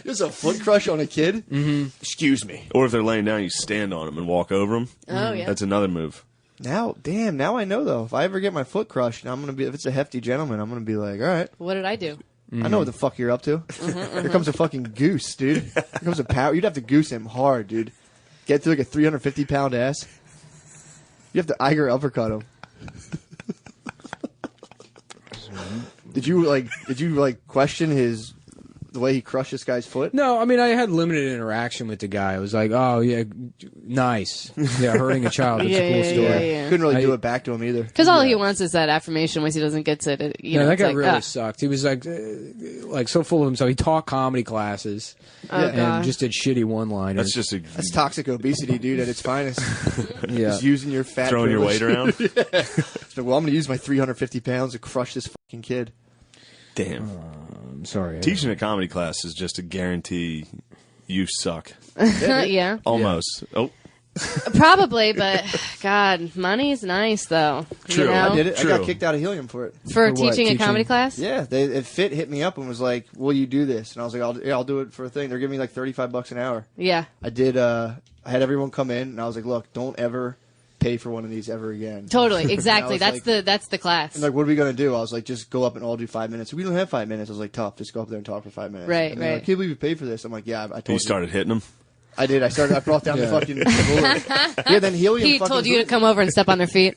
Just a foot crush on a kid? Mm-hmm. Excuse me. Or if they're laying down, you stand on them and walk over them. Oh, yeah. That's another move. Now I know, though. If I ever get my foot crushed, if it's a hefty gentleman, I'm going to be like, all right. What did I do? I know what the fuck you're up to. Here comes a fucking goose, dude. Here comes a power. You'd have to goose him hard, dude. Get to like a 350-pound ass. You have to Iger uppercut him. Did you question the way he crushed this guy's foot? No, I mean, I had limited interaction with the guy. I was like, oh, yeah, nice. Yeah, hurting a child. That's a cool story. Yeah. Couldn't really do it back to him either. Because all he wants is that affirmation. Once he doesn't get it, you know, that it's guy like, really sucked. He was like so full of himself. He taught comedy classes and God. just did shitty one-liners. That's Toxic obesity, dude, at its finest. yeah. Just using your fat throwing your privilege. weight around. It's like, well, I'm going to use my 350 pounds to crush this fucking kid. Damn. I'm sorry. Teaching a comedy class is just a guarantee you suck. yeah, Almost. Oh, probably. But God, money's nice though. True. You know? I did it. True. I got kicked out of Helium for it. For what? teaching a Teaching- comedy class. Yeah, Fit hit me up and was like, "Will you do this?" And I was like, "I'll do it for a thing." They're giving me like $35 an hour. Yeah. I did. I had everyone come in, and I was like, "Look, don't ever pay for one of these ever again." Totally. Exactly. was That's like- the class. And like, what are we gonna do? I was like, just go up and all do 5 minutes. We don't have 5 minutes. I was like, tough. Just go up there and talk for 5 minutes. Right, And they're like, right. I can't believe you paid for this. I'm like, yeah, I told you. you started hitting them. I did. I brought down the fucking. Yeah, then Helium. He fucking told you to come over and step on their feet.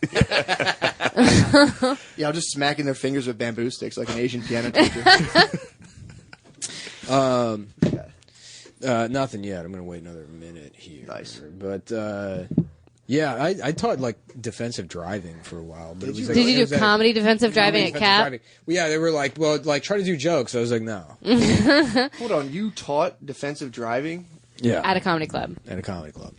Yeah, I'm just smacking their fingers with bamboo sticks like an Asian piano teacher. Nothing yet. I'm going to wait another minute here. Nice. But, yeah, I taught, like, defensive driving for a while. But it was, like, Did it you was do at a- comedy defensive driving comedy at defensive CAP? driving. Well, yeah, they were like, well, like, try to do jokes. I was like, no. Hold on, you taught defensive driving? Yeah. At a comedy club At a comedy club.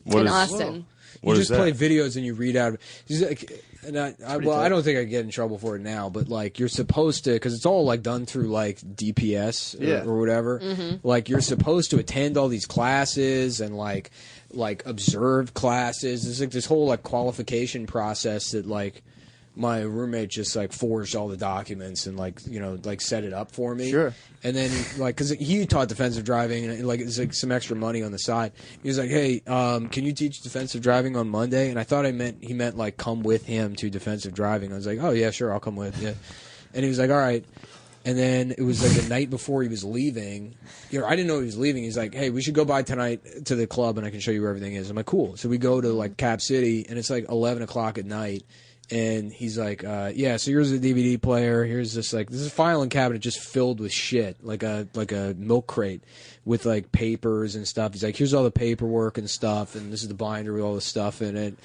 What in is- Austin. What you is just play that? videos and you read out. It's like, and I don't think I get in trouble for it now, but like you're supposed to, because it's all like done through like DPS Yeah. or whatever. Like you're supposed to attend all these classes and like observe classes. There's like this whole like qualification process that like my roommate just like forged all the documents and like like set it up for me. Sure. And then like because he taught defensive driving and like it's like some extra money on the side. He was like, hey, can you teach defensive driving on Monday? And I thought he meant like come with him to defensive driving. I was like, oh yeah, sure, I'll come with you. And he was like, all right. And then it was like the night before he was leaving. I didn't know he was leaving. He's like, hey, we should go by tonight to the club and I can show you where everything is. I'm like, cool. So we go to like Cap City and it's like 11 o'clock at night. And he's like, yeah, so here's a DVD player. Here's this is a filing cabinet just filled with shit, like a milk crate with like papers and stuff. He's like, here's all the paperwork and stuff, and this is the binder with all the stuff in it.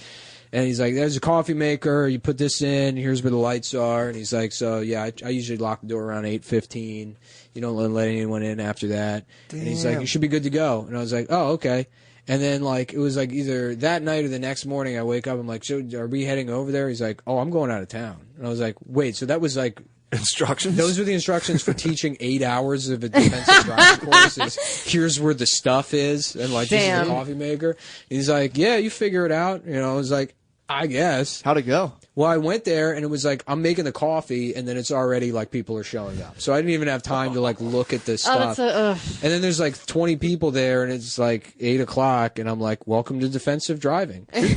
And he's like, there's a coffee maker. You put this in. Here's where the lights are. And he's like, so yeah, I usually lock the door around 8:15. You don't let anyone in after that. Damn. And he's like, you should be good to go. And I was like, oh, okay. And then, like, it was, like, either that night or the next morning, I wake up, I'm like, so are we heading over there? He's like, oh, I'm going out of town. And I was like, wait, so that was, like, Instructions? those were the instructions for teaching 8 hours of a defensive driving course. Here's where the stuff is, and, like, this is Damn. the coffee maker. And he's like, yeah, you figure it out. I was like, I guess. How'd it go? Well, I went there, and it was like, I'm making the coffee, and then it's already, like, people are showing up. So I didn't even have time to, like, look at this Oh, stuff. that's And then there's like 20 people there, and it's like 8 o'clock, and I'm like, "Welcome to defensive driving." Should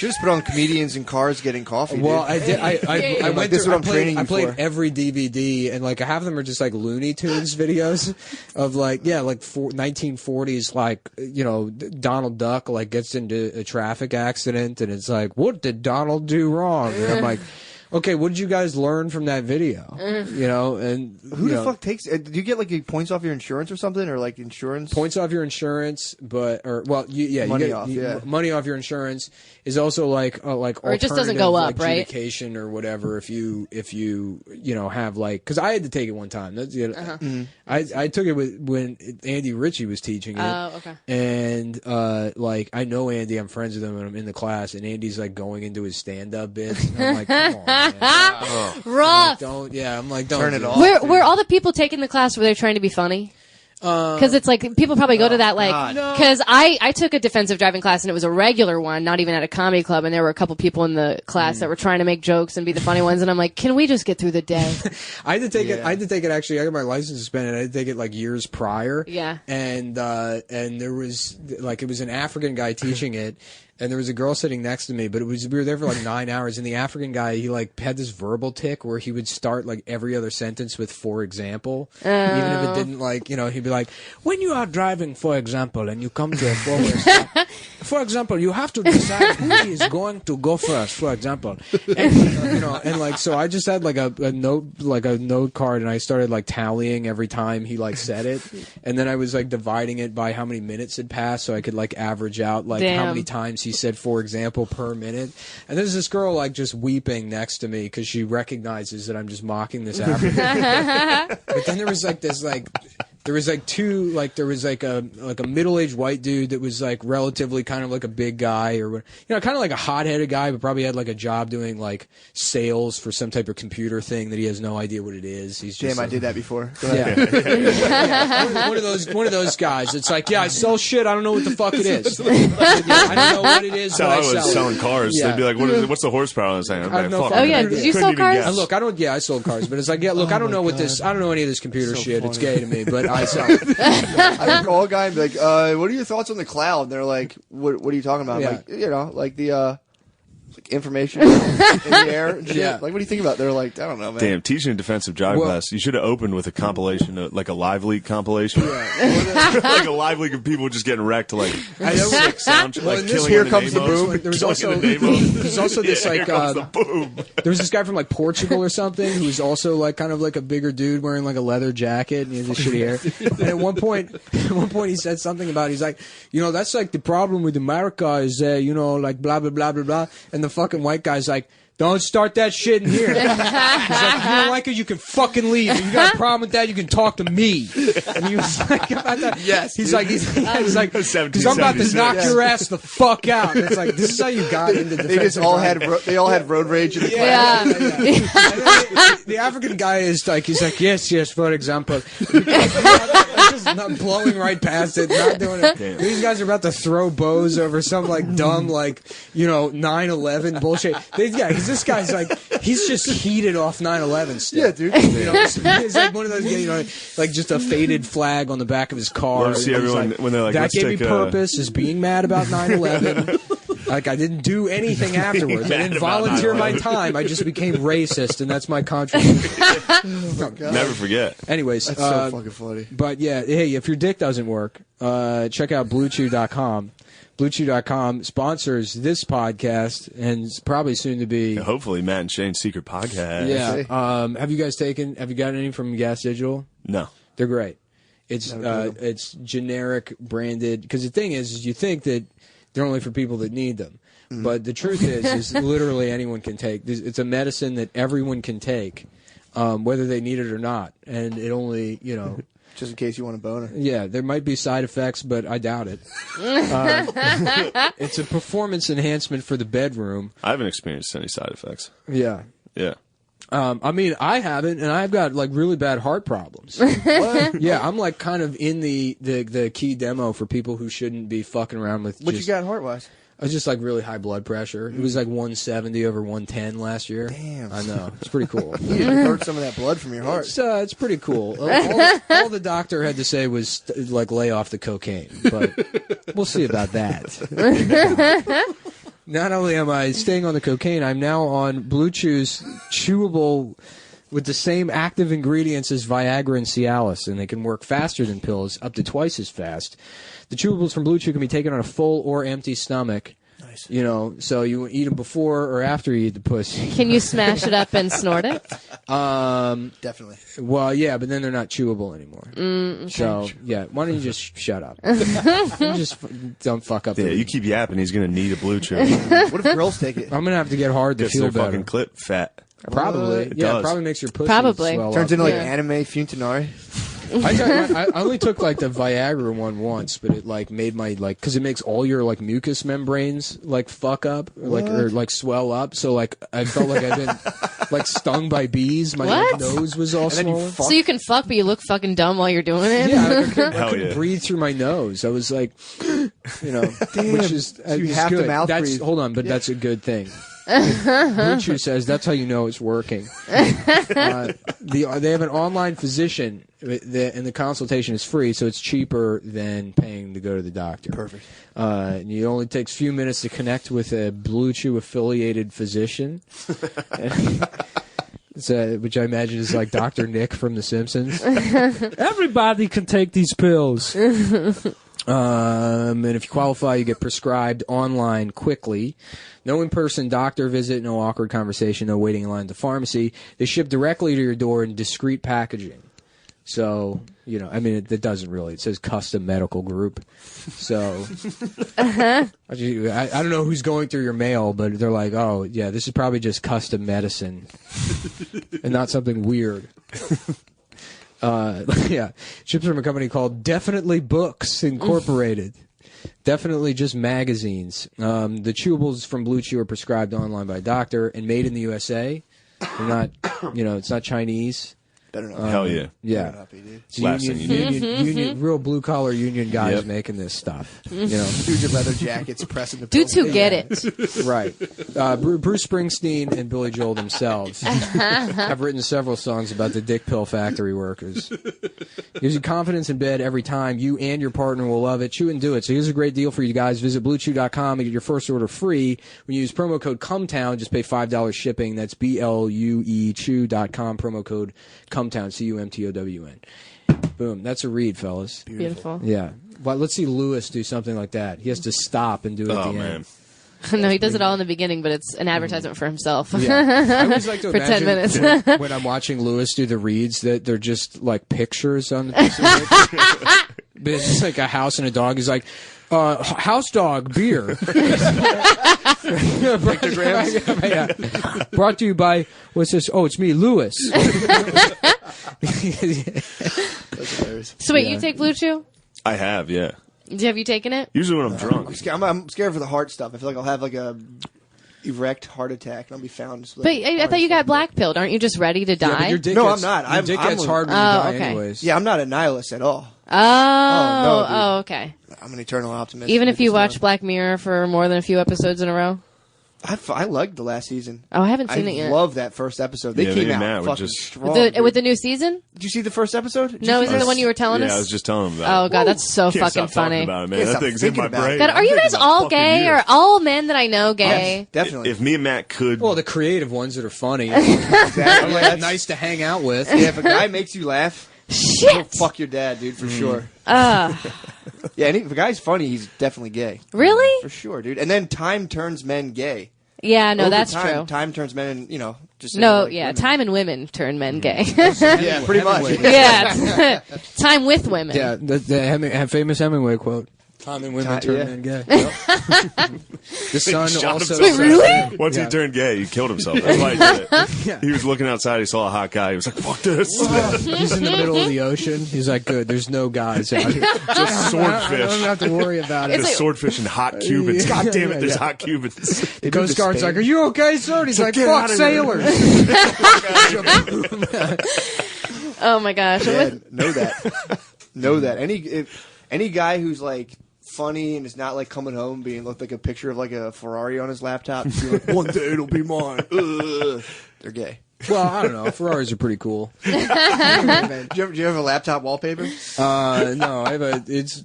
just put on comedians in cars getting coffee. Well, dude. I did. I went This is through. what I'm training I you played for. every DVD, and like half of them are just like Looney Tunes videos of like 1940s, like Donald Duck like gets into a traffic accident, and it's like, what did Donald do wrong? And I'm like, okay, what did you guys learn from that video? And Who the fuck takes? Do you get like points off your insurance or something, or like insurance points off your insurance, but Money off, yeah. money off your insurance is also like Or it just doesn't go up, alternative, right? Adjudication or whatever. If you have like, because I had to take it one time. That's I took it when Andy Ritchie was teaching it. Oh, okay. And like I know Andy, I'm friends with him, and I'm in the class, and Andy's like going into his stand-up bits. And I'm like, come on, man. Rough. I'm like, don't Turn it do off. that. Were all the people taking the class, were they trying to be funny? Because it's like people probably go to that like God. because I took a defensive driving class and it was a regular one, not even at a comedy club, and there were a couple people in the class that were trying to make jokes and be the funny ones, and I'm like, can we just get through the day? I had to take it. I had to take it. Actually, I got my license suspended. I had to take it like years prior. Yeah. And there was like it was an African guy teaching it. And there was a girl sitting next to me, but we were there for like 9 hours. And the African guy, he like had this verbal tick where he would start like every other sentence with "for example," even if it didn't like he'd be like, "When you are driving, for example, and you come to a four-way stop, for example, you have to decide who is going to go first. For example, and, and like so, I just had like a note card, and I started like tallying every time he like said it, and then I was like dividing it by how many minutes had passed, so I could like average out like how many times he said "for example" per minute. And there's this girl like just weeping next to me because she recognizes that I'm just mocking this African. But then there was like this like there was like two like there was like a middle-aged white dude that was like relatively kind of like a big guy or kind of like a hot-headed guy, but probably had like a job doing like sales for some type of computer thing that he has no idea what it is. He's just Damn, like, I did that before. Go yeah. ahead. one of those guys. It's like, yeah, I sell shit. I don't know what the fuck it is. I don't know what it is. That's how but I was sell selling it. cars. Yeah. They'd be like, what's the horsepower on this thing? I'm I like, have no fuck. fucking yeah, did you Couldn't sell even cars? guess. Look, I sold cars, but it's like, yeah, look, I don't know what this, I don't know any of this computer So shit. It's funny. gay to me, but I sell it. I would call a guy and be like, what are your thoughts on the cloud? And they're like, what are you talking about? Yeah. Like, the like information in the air and shit. Yeah. Like, what do you think about? They're like, I don't know, man. Damn, teaching a defensive driving Well- class. You should have opened with a compilation, like a live leak compilation. Like a live leak of people just getting wrecked, like sick sound, Well, like in this killing Here in the Comes name the of- Boom. There was killing also in the name of- there's also this Yeah, like here comes the boom. there was this guy from like Portugal or something who was also like kind of like a bigger dude wearing like a leather jacket and he had this shitty hair. And at one point he said something about he's like, that's like the problem with America is like blah blah blah blah blah. And the fucking white guy's like, don't start that shit in here. He's like, if you don't like it, you can fucking leave. If you got a problem with that, you can talk to me. And he was like, about that. Yes, He's dude. like, because I'm about to knock your ass the fuck out. And it's like, this is how you got into defensive They just all driving. they all had road rage in the class. Yeah. And then the African guy is like, he's like, yes, for example. Just not blowing right past it, not doing it. Damn. These guys are about to throw bows over some like dumb 9/11 bullshit. Because this guy's like, he's just heated off 9/11 stuff. Yeah, dude. It's like one of those, like just a faded flag on the back of his car. Love to see And he's everyone like, when they're like, that let's gave me take a- purpose, is being mad about 9/11. Like, I didn't do anything afterwards. I Mad didn't about volunteer my 9/11. time. I just became racist, and that's my contribution. Never forget. Anyways, That's so fucking funny. but yeah, hey, if your dick doesn't work, check out BlueChew.com. BlueChew.com sponsors this podcast, and it's probably soon to be. Hopefully, Matt and Shane's secret podcast. Yeah. Have you gotten any from Gas Digital? No. They're great. It's generic branded, because the thing is you think that they're only for people that need them. But the truth is literally anyone can take. It's a medicine that everyone can take, whether they need it or not. And it only, Just in case you want a boner. yeah, there might be side effects, but I doubt it. It's a performance enhancement for the bedroom. I haven't experienced any side effects. Yeah. Yeah. I mean, I haven't, and I've got like really bad heart problems. What? Yeah, I'm like kind of in the key demo for people who shouldn't be fucking around with. What you got heart wise? I was just like really high blood pressure. It was like 170 over 110 last year. Damn. I know. It's pretty cool. You need to hurt some of that blood from your heart. It's pretty cool. All the doctor had to say was like lay off the cocaine, but we'll see about that. Not only am I staying on the cocaine, I'm now on Blue Chew's chewable with the same active ingredients as Viagra and Cialis, and they can work faster than pills, up to twice as fast. The chewables from Blue Chew can be taken on a full or empty stomach. Nice. So you eat them before or after you eat the pussy. Can you smash it up and snort it? Definitely. Well, yeah, but then they're not chewable anymore. Okay. So, yeah, why don't you just shut up? Don't fuck up. Yeah, the you keep yapping, he's going to need a blue chew. What if girls take it? I'm going to have to get hard to Gets feel their better. fucking clip fat. Probably. It Yeah, does. it probably makes your pussy Probably. swell Turns up. into like Yeah. anime Funtanari. I only took like the Viagra one once, but it like made my like because it makes all your like mucous membranes like fuck up or like swell up. So like I felt like I've been like stung by bees. My like, nose was all swollen. So you can fuck, but you look fucking dumb while you're doing it. Yeah, I couldn't breathe through my nose. I was like, which is So you is have to good. mouth breathe. Hold on, but that's a good thing. Blue Chew says that's how you know it's working. They have an online physician, and the consultation is free, so it's cheaper than paying to go to the doctor. Perfect. And it only takes a few minutes to connect with a Blue Chew affiliated physician. Which I imagine is like Dr. Nick from The Simpsons. Everybody can take these pills. And if you qualify, you get prescribed online quickly. No in-person doctor visit, no awkward conversation, no waiting in line at the pharmacy. They ship directly to your door in discreet packaging. So, I mean, it doesn't really. It says custom medical group. So, I don't know who's going through your mail, but they're like, oh, yeah, this is probably just custom medicine and not something weird. Yeah, ships from a company called Definitely Books Incorporated. Definitely just magazines. The chewables from Blue Chew are prescribed online by a doctor and made in the USA. They're not, it's not Chinese. Better not. Hell yeah. Yeah. Better not be, dude. It's union, real blue collar union guys making this stuff. Dudes in leather jackets pressing the Dudes who get it. Right. Bruce Springsteen and Billy Joel themselves have written several songs about the dick pill factory workers. Gives you confidence in bed every time. You and your partner will love it. Chew and do it. So here's a great deal for you guys. Visit BlueChew.com and get your first order free. When you use promo code Cumtown, just pay $5 shipping. That's BLUE Chew.com, promo code Cumtown, CUMTOWN. Boom. That's a read, fellas. Beautiful. Yeah. Well, let's see Lewis do something like that. He has to stop and do it at the end. No, he does it all in the beginning, but it's an advertisement for himself. Yeah. I always like to for 10 imagine minutes. when I'm watching Lewis do the reads that they're just like pictures on the piece of paper. But it's just like a house and a dog. He's like, house dog beer. Brought to you by, what's this? Oh, it's me, Lewis. So wait, you take Blue Chew? I have, yeah. Have you taken it? Usually when I'm drunk. I'm scared for the heart stuff. I feel like I'll have like a erect heart attack and I'll be found. But I thought you got black-pilled. Aren't you just ready to die? Yeah, but your dick No, gets, I'm not. Your dick gets hard when you die anyways. Yeah, I'm not a nihilist at all. Oh, okay. I'm an eternal optimist. Even if you watch Black Mirror for more than a few episodes in a row? I liked the last season. Oh, I haven't seen it yet. I love that first episode. They came out fucking strong. With the new season? Did you see the first episode? No, is it the one you were telling us? Yeah, I was just telling them about it. Oh, God, that's so Can't fucking stop funny. About it, man. Can't That stop thing's in my thinking about brain. it. God, are you guys all gay or all men that I know gay? Yes, definitely. If me and Matt could... Well, the creative ones that are funny. Exactly. Like, nice to hang out with. Yeah, if a guy makes you laugh, Shit! fuck your dad, dude, for sure. Uh, Yeah, and if a guy's funny, he's definitely gay. really? For sure, dude. And then time turns men gay. Yeah, no, Over that's time, true. Time turns men, just No, like yeah, women. time and women turn men gay. Yeah, pretty much. Yeah, time with women. Yeah, the famous Hemingway quote. Time and women turn men gay. The sun Shot also... himself. Wait, really? Once he turned gay, he killed himself. That's why he did it. He was looking outside, he saw a hot guy, he was like, fuck this. He's in the middle of the ocean. He's like, good, there's no guys out here. Just I don't swordfish. have to worry about it. Just swordfish and hot Cubans. Yeah. God damn it, there's Yeah. hot Cubans. The Coast Guard's like, are you okay, sir? And he's like, Get fuck out of here." sailors. Oh my gosh. Yeah, know that. Know that. Any guy who's like funny and is not like coming home being looked like a picture of like a Ferrari on his laptop, and be like, one day it'll be mine. Ugh. They're gay. Well, I don't know. Ferraris are pretty cool. Do you have a laptop wallpaper? No, I have it's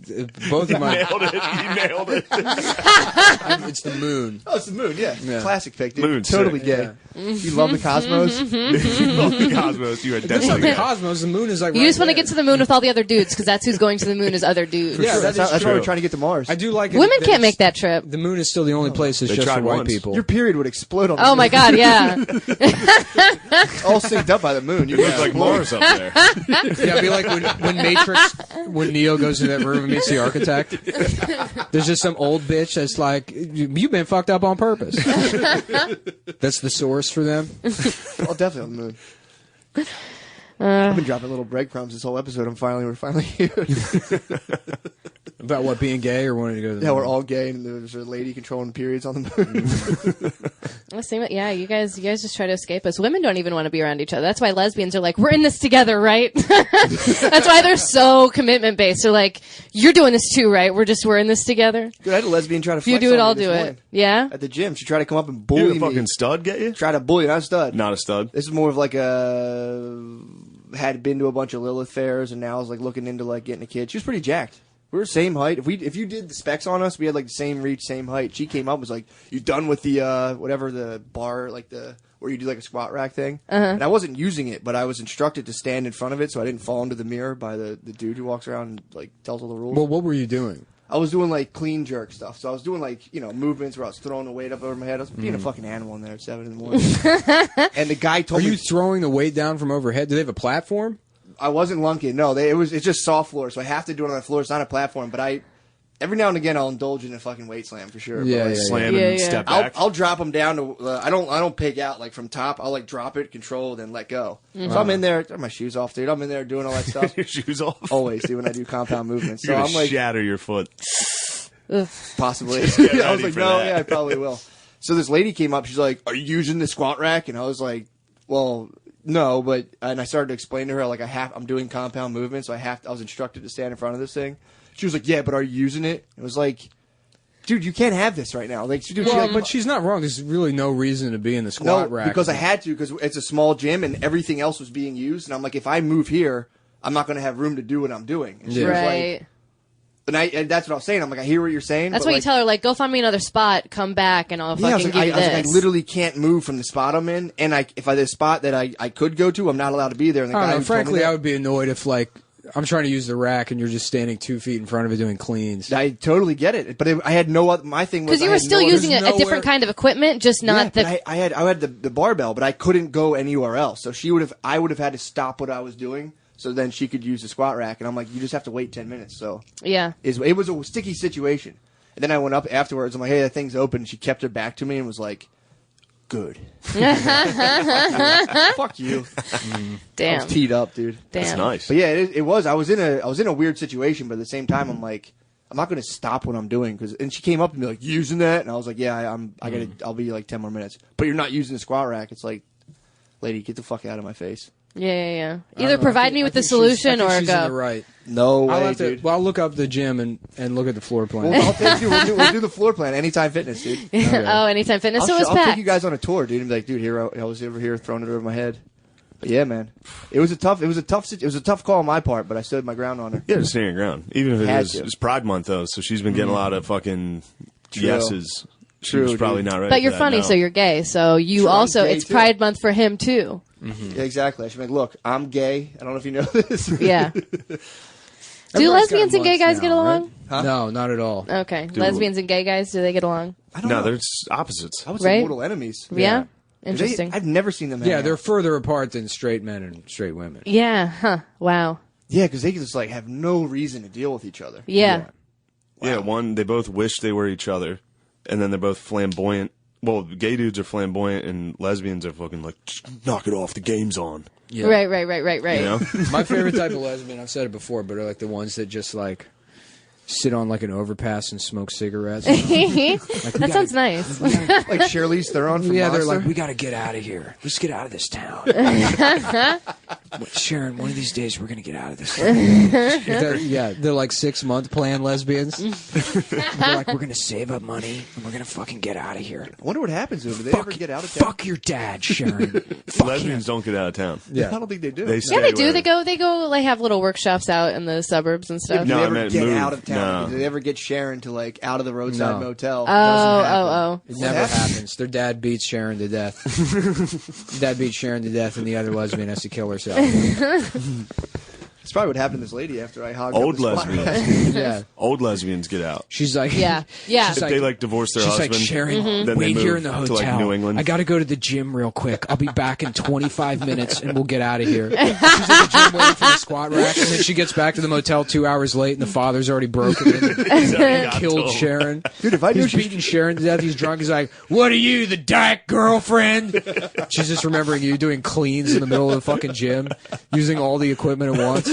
both of my... Nailed it. You nailed it. It's the moon. Oh, it's the moon. Yeah, Yeah. Classic pic, dude. Moon's totally sick. gay. You love the cosmos. You love the cosmos. You are It's not definitely the gay. cosmos. The moon is like You right just want to there. get to the moon with all the other dudes because that's who's going to the moon is other dudes. Yeah, That's that is why true. we're trying to get to Mars. I do like it. Women that can't it's- make that trip. The moon is still the only place that's They just for tried white once. people. Your period would explode on the Oh moon. my God, yeah. All synced up by the moon. You It looks like Mars up there. Yeah, it'd be like when Matrix, when Neo goes to that room and meets the architect. There's just some old bitch that's like, you've been fucked up on purpose. That's the source for them. Oh, definitely on the moon. I've been dropping little breadcrumbs this whole episode. We're finally here. About what, being gay or wanting to go to the Yeah, moon? we're all gay, and there's a lady controlling periods on the moon. Yeah, you guys just try to escape us. Women don't even want to be around each other. That's why lesbians are like, we're in this together, right? That's why they're so commitment based. They're like, you're doing this too, right? We're in this together. Dude, I had a lesbian try to If you flex do it, on me I'll this do morning it. Yeah? at the gym. She tried to come up and You bully a fucking me. stud get you? Try to bully, not a stud. Not a stud. This is more of like had been to a bunch of Lilith fairs, and now is like looking into like getting a kid. She was pretty jacked. We were same height. If you did the specs on us, we had like the same reach, same height. She came up and was like, "You done with the whatever the bar like the where you do like a squat rack thing?" And I wasn't using it, but I was instructed to stand in front of it so I didn't fall into the mirror by the dude who walks around and like tells all the rules. Well, what were you doing? I was doing like clean jerk stuff. So I was doing like, movements where I was throwing the weight up over my head. I was being a fucking animal in there at 7 in the morning. And the guy Are told me you throwing the weight down from overhead? Do they have a platform? I wasn't lunking. No, it's just soft floor, so I have to do it on the floor. It's not a platform, but every now and again I'll indulge in a fucking weight slam for sure. Yeah, but, like, yeah, Slam Yeah, and yeah. step back. I'll drop them down to. I don't pig out like from top. I'll like drop it, control, then let go. So I'm in there. Throw my shoes off, dude. I'm in there doing all that stuff. Your shoes off. Always, dude. When I do compound movements, so You're I'm gonna like shatter your foot. possibly. get I was ready like, for no, that. yeah, I probably will. So this lady came up. She's like, "Are you using the squat rack?" And I was like, "Well, no," but and I started to explain to her like I'm doing compound movements, so I was instructed to stand in front of this thing. She was like, "Yeah, but are you using it?" It was like, dude, you can't have this right now. Like, dude, Well, but she's not wrong. There's really no reason to be in the squat rack. because I had to, because it's a small gym and everything else was being used. And I'm like, if I move here, I'm not going to have room to do what I'm doing. And she was Right. like, and that's what I was saying. I'm like, I hear what you're saying. That's but why you like, tell her, like, go find me another spot, come back, and I'll yeah, I was fucking like, give you I was this. like, I literally can't move from the spot I'm in. And if the spot that I could go to, I'm not allowed to be there. And the I don't guy know. who told me Frankly, that- I would be annoyed if like I'm trying to use the rack and you're just standing 2 feet in front of it doing cleans. I totally get it. But I had no other, my thing was, Because you I were had still no other- using a nowhere- different kind of equipment, just not Yeah, the. but I had the barbell, but I couldn't go anywhere else. So I would have had to stop what I was doing, so then she could use the squat rack. And I'm like, you just have to wait 10 minutes. So Yeah. it was a sticky situation. And then I went up afterwards. I'm like, hey, that thing's open. She kept her back to me and was like, good. Fuck you. I Damn. was teed up, dude. Damn. That's nice. But yeah, it was. I was in a weird situation, but at the same time, I'm like, I'm not going to stop what I'm doing and she came up and be like, using that, and I was like, yeah, I'll be like 10 more minutes. But you're not using the squat rack. It's like, lady, get the fuck out of my face. Yeah. I Either don't know. provide me with the solution I or think she's in go. the right. No I'll way, have to. dude. Well, I'll look up the gym and look at the floor plan. Well, I'll take you. We'll do the floor plan. Anytime Fitness, dude. Oh, Anytime Fitness. So was I'll take Pat. you guys on a tour, dude. And be like, dude, here I was over here throwing it over my head. But yeah, man, it was a tough call on my part, but I stood my ground on her. Yeah, just stand your ground. Even if it Had is, to. it's Pride Month though, so she's been getting a lot of fucking True. yeses. She True, was probably dude. not ready. But for you're that funny, now. so you're gay. So you True, I'm also, gay, it's too. Pride Month for him, too. Yeah, exactly. I should be like, look, I'm gay. I don't know if you know this. Yeah. Do Everybody's lesbians got and gay months guys now, get along? right? No, not at all. Okay. Lesbians and gay guys, do they get along? I don't No, know. they're just opposites. I would say Right? mortal enemies. Yeah. They- Interesting. I've never seen them. Yeah, hang they're out. further apart than straight men and straight women. Yeah. Huh. Wow. Yeah, because they just like have no reason to deal with each other. Yeah. Yeah, one they both wish they were each other, and then they're both flamboyant. Well, gay dudes are flamboyant, and lesbians are fucking like, just knock it off. The game's on. Yeah. Right. You know? My favorite type of lesbian, I've said it before, but are like the ones that just like sit on like an overpass and smoke cigarettes. That sounds nice. Like Charlize Theron from Yeah, they're Monster. like, we got to get out of here. Let's get out of this town. Sharon, one of these days we're going to get out of this town. They're like 6-month plan lesbians. They're like, we're going to save up money and we're going to fucking get out of here. I wonder what happens to them. Do they ever get out of town? Fuck your dad, Sharon. Fuck Lesbians don't get out of town. I don't think they do. They Yeah, stay they do. where- They go like have little workshops out in the suburbs and stuff. Do No, they I ever meant get move. out of town? No. Do they ever get Sharon to like out of the roadside No. motel? Oh. It never happens. Their dad beats Sharon to death. Dad beats Sharon to death, and the other lesbian has to kill herself. That's probably what happened to this lady after I hogged Old up the squat rack. lesbians. Yeah. Old lesbians get out. She's like, Yeah. If like- they like divorce their she's husband, like, Sharon, then they wait move here in the to hotel. like New England. I got to go to the gym real quick. I'll be back in 25 minutes and we'll get out of here. She's at the gym waiting for the squat rack, and then she gets back to the motel 2 hours late, and the father's already broken in and killed Sharon. Dude, if I knew He's she beating Sharon to death. He's drunk. He's like, "What are you, the dyke girlfriend?" She's just remembering you doing cleans in the middle of the fucking gym, using all the equipment at once.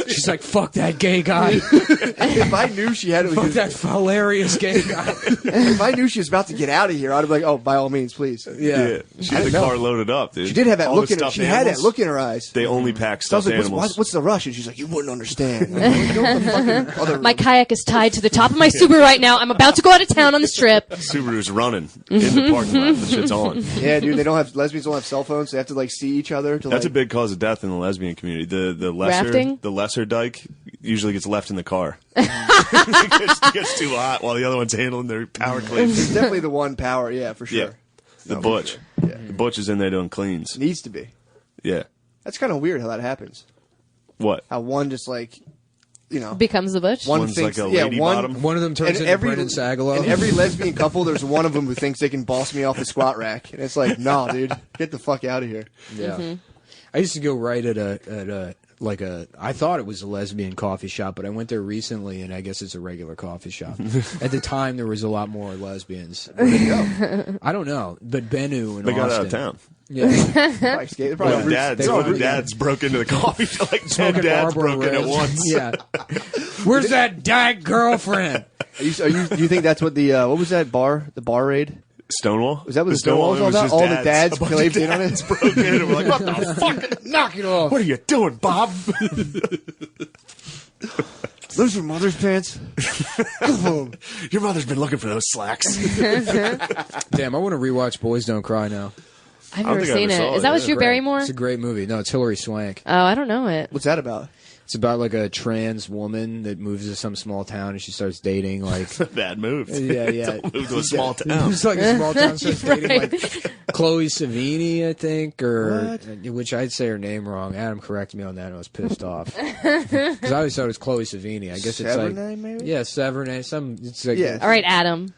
She's like, "Fuck that gay guy. if I knew she had Fuck that hilarious gay guy." if I knew she was about to get out of here, I'd be like, "Oh, by all means, please." Yeah, she had the car loaded up, dude. She did have that All look the in her. stuffed She had that animals, look in her eyes. They only pack So I was stuffed like, animals. what's the rush? And she's like, "You wouldn't understand." I'm like, "Go to the fucking other My room." kayak is tied to the top of my Subaru right now. I'm about to go out of town on the strip. Subaru's running in the parking lot. The shit's on. Yeah, dude, lesbians don't have cell phones. So they have to like see each other. To That's a like, big cause of death in the lesbian community. Rafting? The lesser dyke usually gets left in the car. it gets too hot while the other one's handling their power cleans. It's definitely the one power. Yeah, for sure. Yeah, the butch. Yeah. The butch is in there doing cleans. Needs to be. Yeah. That's kind of weird how that happens. What? How one just like, you know, Becomes the butch. one One's thinks, like a yeah, lady one, bottom. One of them turns And into every Brendan Sagalow. in every lesbian couple, there's one of them who thinks they can boss me off the squat rack, and it's like, nah, dude, get the fuck out of here. Yeah. I used to go right at I thought it was a lesbian coffee shop, but I went there recently, and I guess it's a regular coffee shop. At the time, there was a lot more lesbians. I don't know, but Benoit in They got out Austin. of town. Yeah. Probably skate- they're probably One of the dads broke into the coffee shop. Like 10 Smoking dads Marlboro broke in at Reds. once. Yeah. Where's that dyke girlfriend? Do you think that's what the what was that bar? The bar raid? Stonewall? Was that what the Stonewall Stonewall was all was about? just All the dads A bunch caved of in on it? dads broke in and were like, what the fuck? Knock it off. What are you doing, Bob? Those were mother's pants. Your mother's been looking for those slacks. Damn, I want to rewatch Boys Don't Cry now. I've I don't never think I seen ever it. saw Is it. that with Yeah, Drew Great. Barrymore? It's a great movie. No, it's Hilary Swank. Oh, I don't know it. What's that about? It's about like a trans woman that moves to some small town and she starts dating like Bad move. yeah. Don't move to a small town. It's like a small town starts dating Right. like Chloe Savini, I think, or which I'd say her name wrong. Adam corrected me on that and I was pissed off. Because I always thought it was Chloe Savini. I guess it's like Severnay, maybe? yeah, Severnay. It's like Yeah. All right, Adam.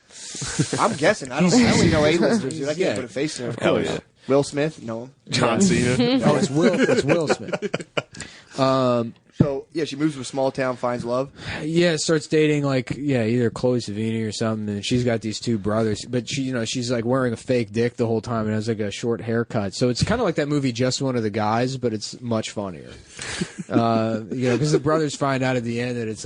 I'm guessing. I don't see no A-listers, dude. I can't Yeah. put a face in it. Of Hell course. yeah. Will Smith? No. John Cena. Oh, it's Will Smith. So, yeah, she moves to a small town, finds love. Yeah, starts dating like either Chloe Savini or something, and she's got these two brothers. But she's like wearing a fake dick the whole time and has like a short haircut. So it's kind of like that movie Just One of the Guys, but it's much funnier. Because the brothers find out at the end that it's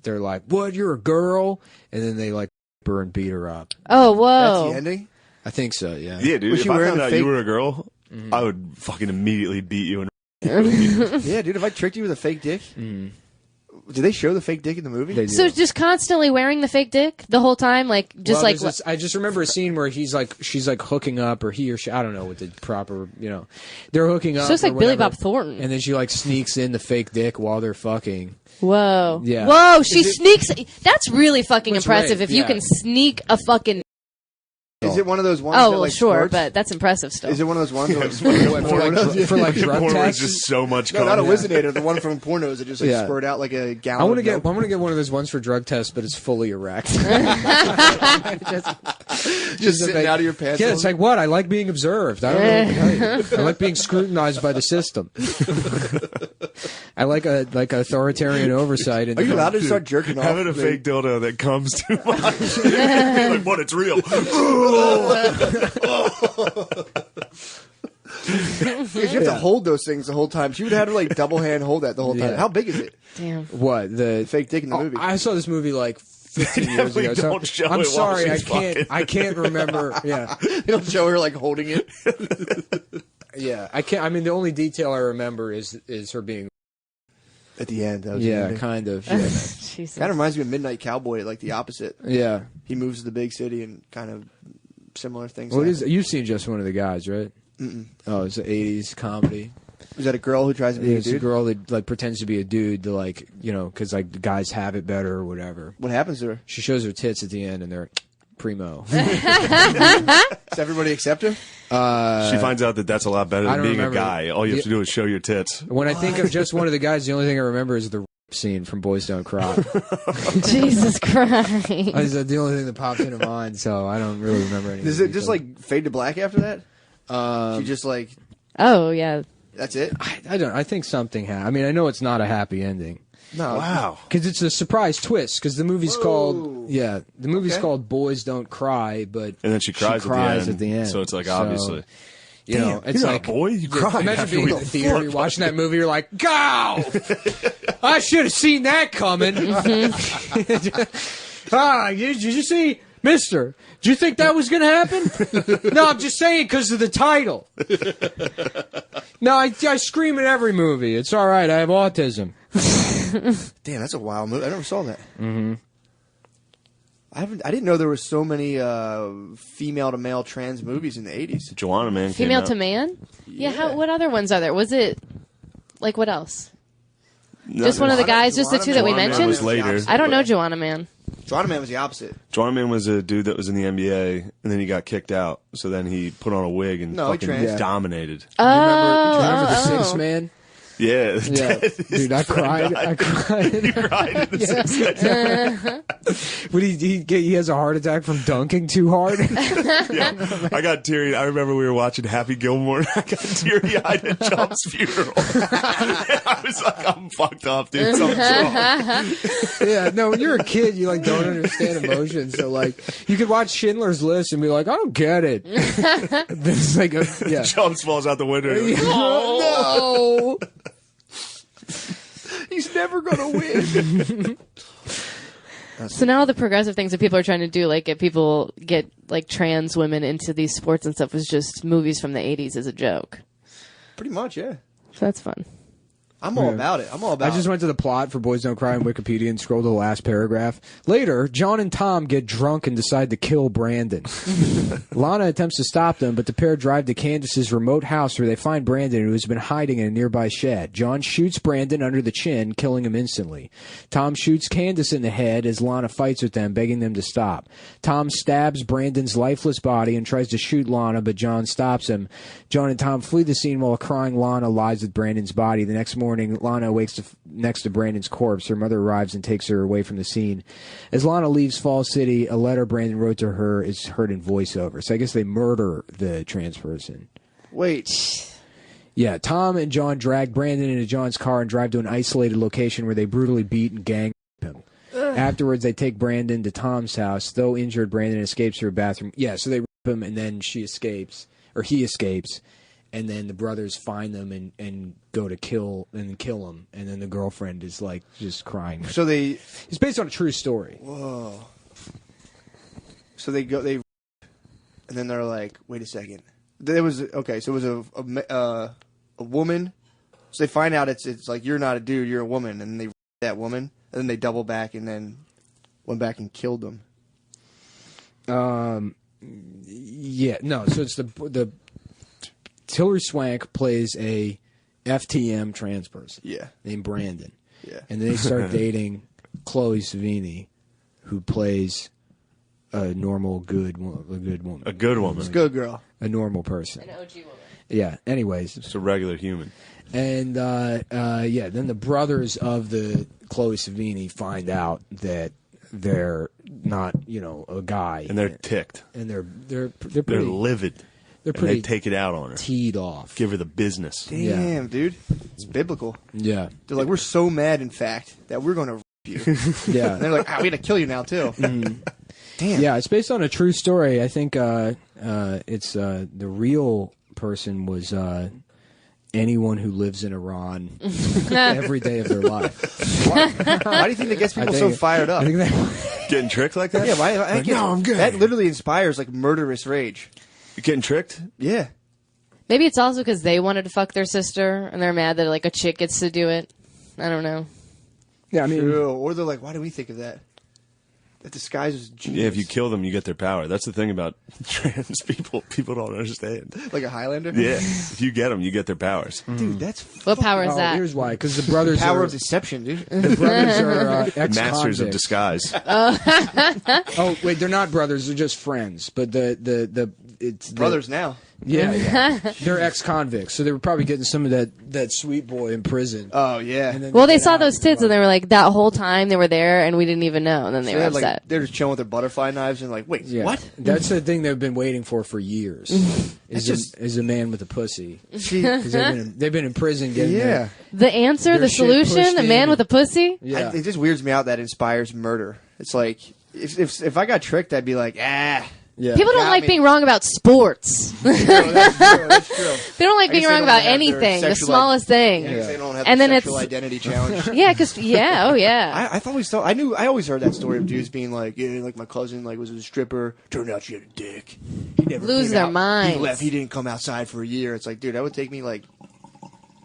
they're like, "What? You're a girl?" And then they like her and beat her up. Oh, That's whoa. the ending? I think so. Yeah. Yeah, dude. Was If she I wearing found a out fake- you were a girl, I would fucking immediately beat you. Yeah, dude, if I tricked you with a fake dick. Did they show the fake dick in the movie? They do. So just constantly wearing the fake dick the whole time, like just Well, like there's this- I just remember a scene where she's like hooking up, or he or she, I don't know what the proper, they're hooking up. so it's or like Billy whatever, Bob Thornton. and then she like sneaks in the fake dick while they're fucking. Whoa. Yeah. Whoa, she sneaks. That's really fucking Which impressive rape, if you yeah. can sneak a fucking. Is it one of those ones Oh, that well, like sure, squirts? but that's impressive still. Is it one of those ones that for like drug Porn was tests? just so much No, cum. not a Wizinator, the one from pornos that just like Yeah. spurt out like a gallon I want to of get. milk. I'm gonna get one of those ones for drug tests, but it's fully erect. just sitting out of your pants. Yeah, it's like what? I like being observed. I don't know what to tell you. I like being scrutinized by the system. I like authoritarian oversight. Are you allowed to start jerking off? Having a fake dildo that comes too much. You're like, what? It's real. Because you have to hold those things the whole time. She would have to like double hand hold that the whole time. Yeah. How big is it? Damn. What the Fake dick in the movie. I saw this movie like 15 years definitely ago. So don't show I'm it while sorry, I she's fucking. can't remember. Yeah, They don't show her like holding it. yeah, I can't. I mean, the only detail I remember is her being. At the end. That was the Yeah, ending. kind of. Yeah. Jesus. Kind of reminds me of Midnight Cowboy, like the opposite. Yeah. He moves to the big city and kind of similar things. What happen. is? You've seen Just One of the Guys, right? Oh, it's an '80s comedy. Is that a girl who tries to be a It's a dude? girl that like pretends to be a dude to like because like the guys have it better or whatever. What happens to her? She shows her tits at the end, and they're primo. Does everybody accept him? She finds out that that's a lot better I than don't being a remember. guy. All you have to do is show your tits. When I think of just one of the guys, the only thing I remember is the scene from Boys Don't Cry. Jesus Christ. That's the only thing that pops into mind, so I don't really remember anything. Does it just like fade to black after that? She just like Oh, yeah. that's it. I don't. I think something happened. I mean, I know it's not a happy ending. No, Wow. Because it's a surprise twist. Because the movie's called the movie's Okay. called Boys Don't Cry, but And then she cries, at the end. So it's like, obviously. you know, Damn, it's you're like not a boy. You cried Imagine after being we in the theater, you're watching that movie, you're like, "Go! I should have seen that coming." Did you see, Mister? Do you think that was going to happen? No, I'm just saying because of the title. No, I scream at every movie. It's all right. I have autism. damn, that's a wild movie. I never saw that. Mm-hmm. I didn't know there were so many female to male trans movies in the 80s. Joanna Man came Female out. to man? Yeah. Yeah. What other ones are there? Was it, like, what else? No, Just one of the Joanna- guys, just the two that we Joanna Man mentioned? was later. I don't know Joanna Man. Joanna Man was the opposite. Joanna Man was a dude that was in the NBA, and then he got kicked out. So then he put on a wig and No, he fucking trans. dominated. Remember the Six Man? Yeah. Yeah, dude, I cried. I cried. You cried in the Six When he has a heart attack from dunking too hard. Yeah, I got teary. I remember we were watching Happy Gilmore, and I got teary-eyed at Chump's funeral. I was like, I'm fucked up, dude. Something's wrong. Yeah, no, when you're a kid, you like don't understand emotions. So like, you could watch Schindler's List and be like, I don't get it. It's like, yeah. Chumps falls out the window. You're like, Oh no! He's never gonna win. So now the progressive things that people are trying to do, like get like trans women into these sports and stuff, was just movies from the 80s as a joke. Pretty much, yeah. So that's fun. I'm all about it. I'm all about I just went to the plot for Boys Don't Cry on Wikipedia and scrolled to the last paragraph. Later, John and Tom get drunk and decide to kill Brandon. Lana attempts to stop them, but the pair drive to Candace's remote house where they find Brandon, who has been hiding in a nearby shed. John shoots Brandon under the chin, killing him instantly. Tom shoots Candace in the head as Lana fights with them, begging them to stop. Tom stabs Brandon's lifeless body and tries to shoot Lana, but John stops him. John and Tom flee the scene while a crying Lana lies with Brandon's body. The next morning, Lana wakes next to Brandon's corpse. Her mother arrives and takes her away from the scene. As Lana leaves Falls City, a letter Brandon wrote to her is heard in voiceover. So I guess they murder the trans person. Wait. Yeah, Tom and John drag Brandon into John's car and drive to an isolated location where they brutally beat and gang rape him. Afterwards, they take Brandon to Tom's house. Though injured, Brandon escapes through a bathroom. Yeah, so they rape him, and then he escapes. And then the brothers find them and go to kill him. And then the girlfriend is like just crying. So they. It's based on a true story. Whoa. So they and then they're like, wait a second. There was okay. So it was a woman. So they find out it's like you're not a dude, you're a woman, and they that woman, and then they double back and then went back and killed them. Yeah, no. So it's the Hilary Swank plays a FTM trans person. Yeah. Named Brandon. Yeah. And then they start dating Chloe Savini, who plays a normal good woman. a good woman. Good girl. A normal person. An OG woman. Yeah. Anyways. Just a regular human. And yeah, then the brothers of the Chloe Savini find out that they're not, a guy. And they're ticked. And they're They're pretty livid. they're And pretty they take it out on her. teed off. Give her the business. Damn, dude. It's biblical. Yeah. They're like, we're so mad, in fact, that we're going to you. Yeah. And they're like, we got to kill you now, too. Damn. Yeah, it's based on a true story. I think it's the real person was anyone who lives in Iran every day of their life. Why do you think that gets people so fired up? I think that, Getting tricked like that? Yeah, why? No, I'm good. That literally inspires like murderous rage. Getting tricked? Yeah. Maybe it's also because they wanted to fuck their sister and they're mad that like a chick gets to do it. I don't know. yeah, I mean, True. Or they're like, why do we think of that? That disguises genius. Yeah, if you kill them, you get their power. That's the thing about trans people. People don't understand. Like a Highlander? Yeah, if you get them, you get their powers. Dude, that's What power is Oh, that? here's why. Because the brothers power are of deception, dude. the brothers are ex-convicts. Masters of disguise. Oh wait, they're not brothers. They're just friends. But it's Brothers now. Yeah, they're ex-convicts, so they were probably getting some of that sweet boy in prison. Oh, yeah. And then Well, they get saw out those and tits, like- and they were like, that whole time they were there, and we didn't even know, and then they So were they had, upset. they're just chilling with their butterfly knives and like, wait, Yeah. what? That's the thing they've been waiting for years. is a man with a pussy. Because they've been in prison getting Yeah. The answer, Their the shit solution, pushed a man in. with a pussy? Yeah. It just weirds me out that inspires murder. It's like, if I got tricked, I'd be like, ah. Yeah. People don't Got like me. being wrong about sports. No, that's true. That's true. They don't like I being guess they wrong don't about have their anything, the sexual smallest thing. Yeah, 'cause they don't have And the then sexual it's identity challenge. yeah, because oh yeah. I always thought I always heard that story of dudes being like, yeah, like my cousin like was a stripper. Turned out she had a dick. He never Lose came their out. minds. He left. He didn't come outside for a year. It's like, dude, that would take me like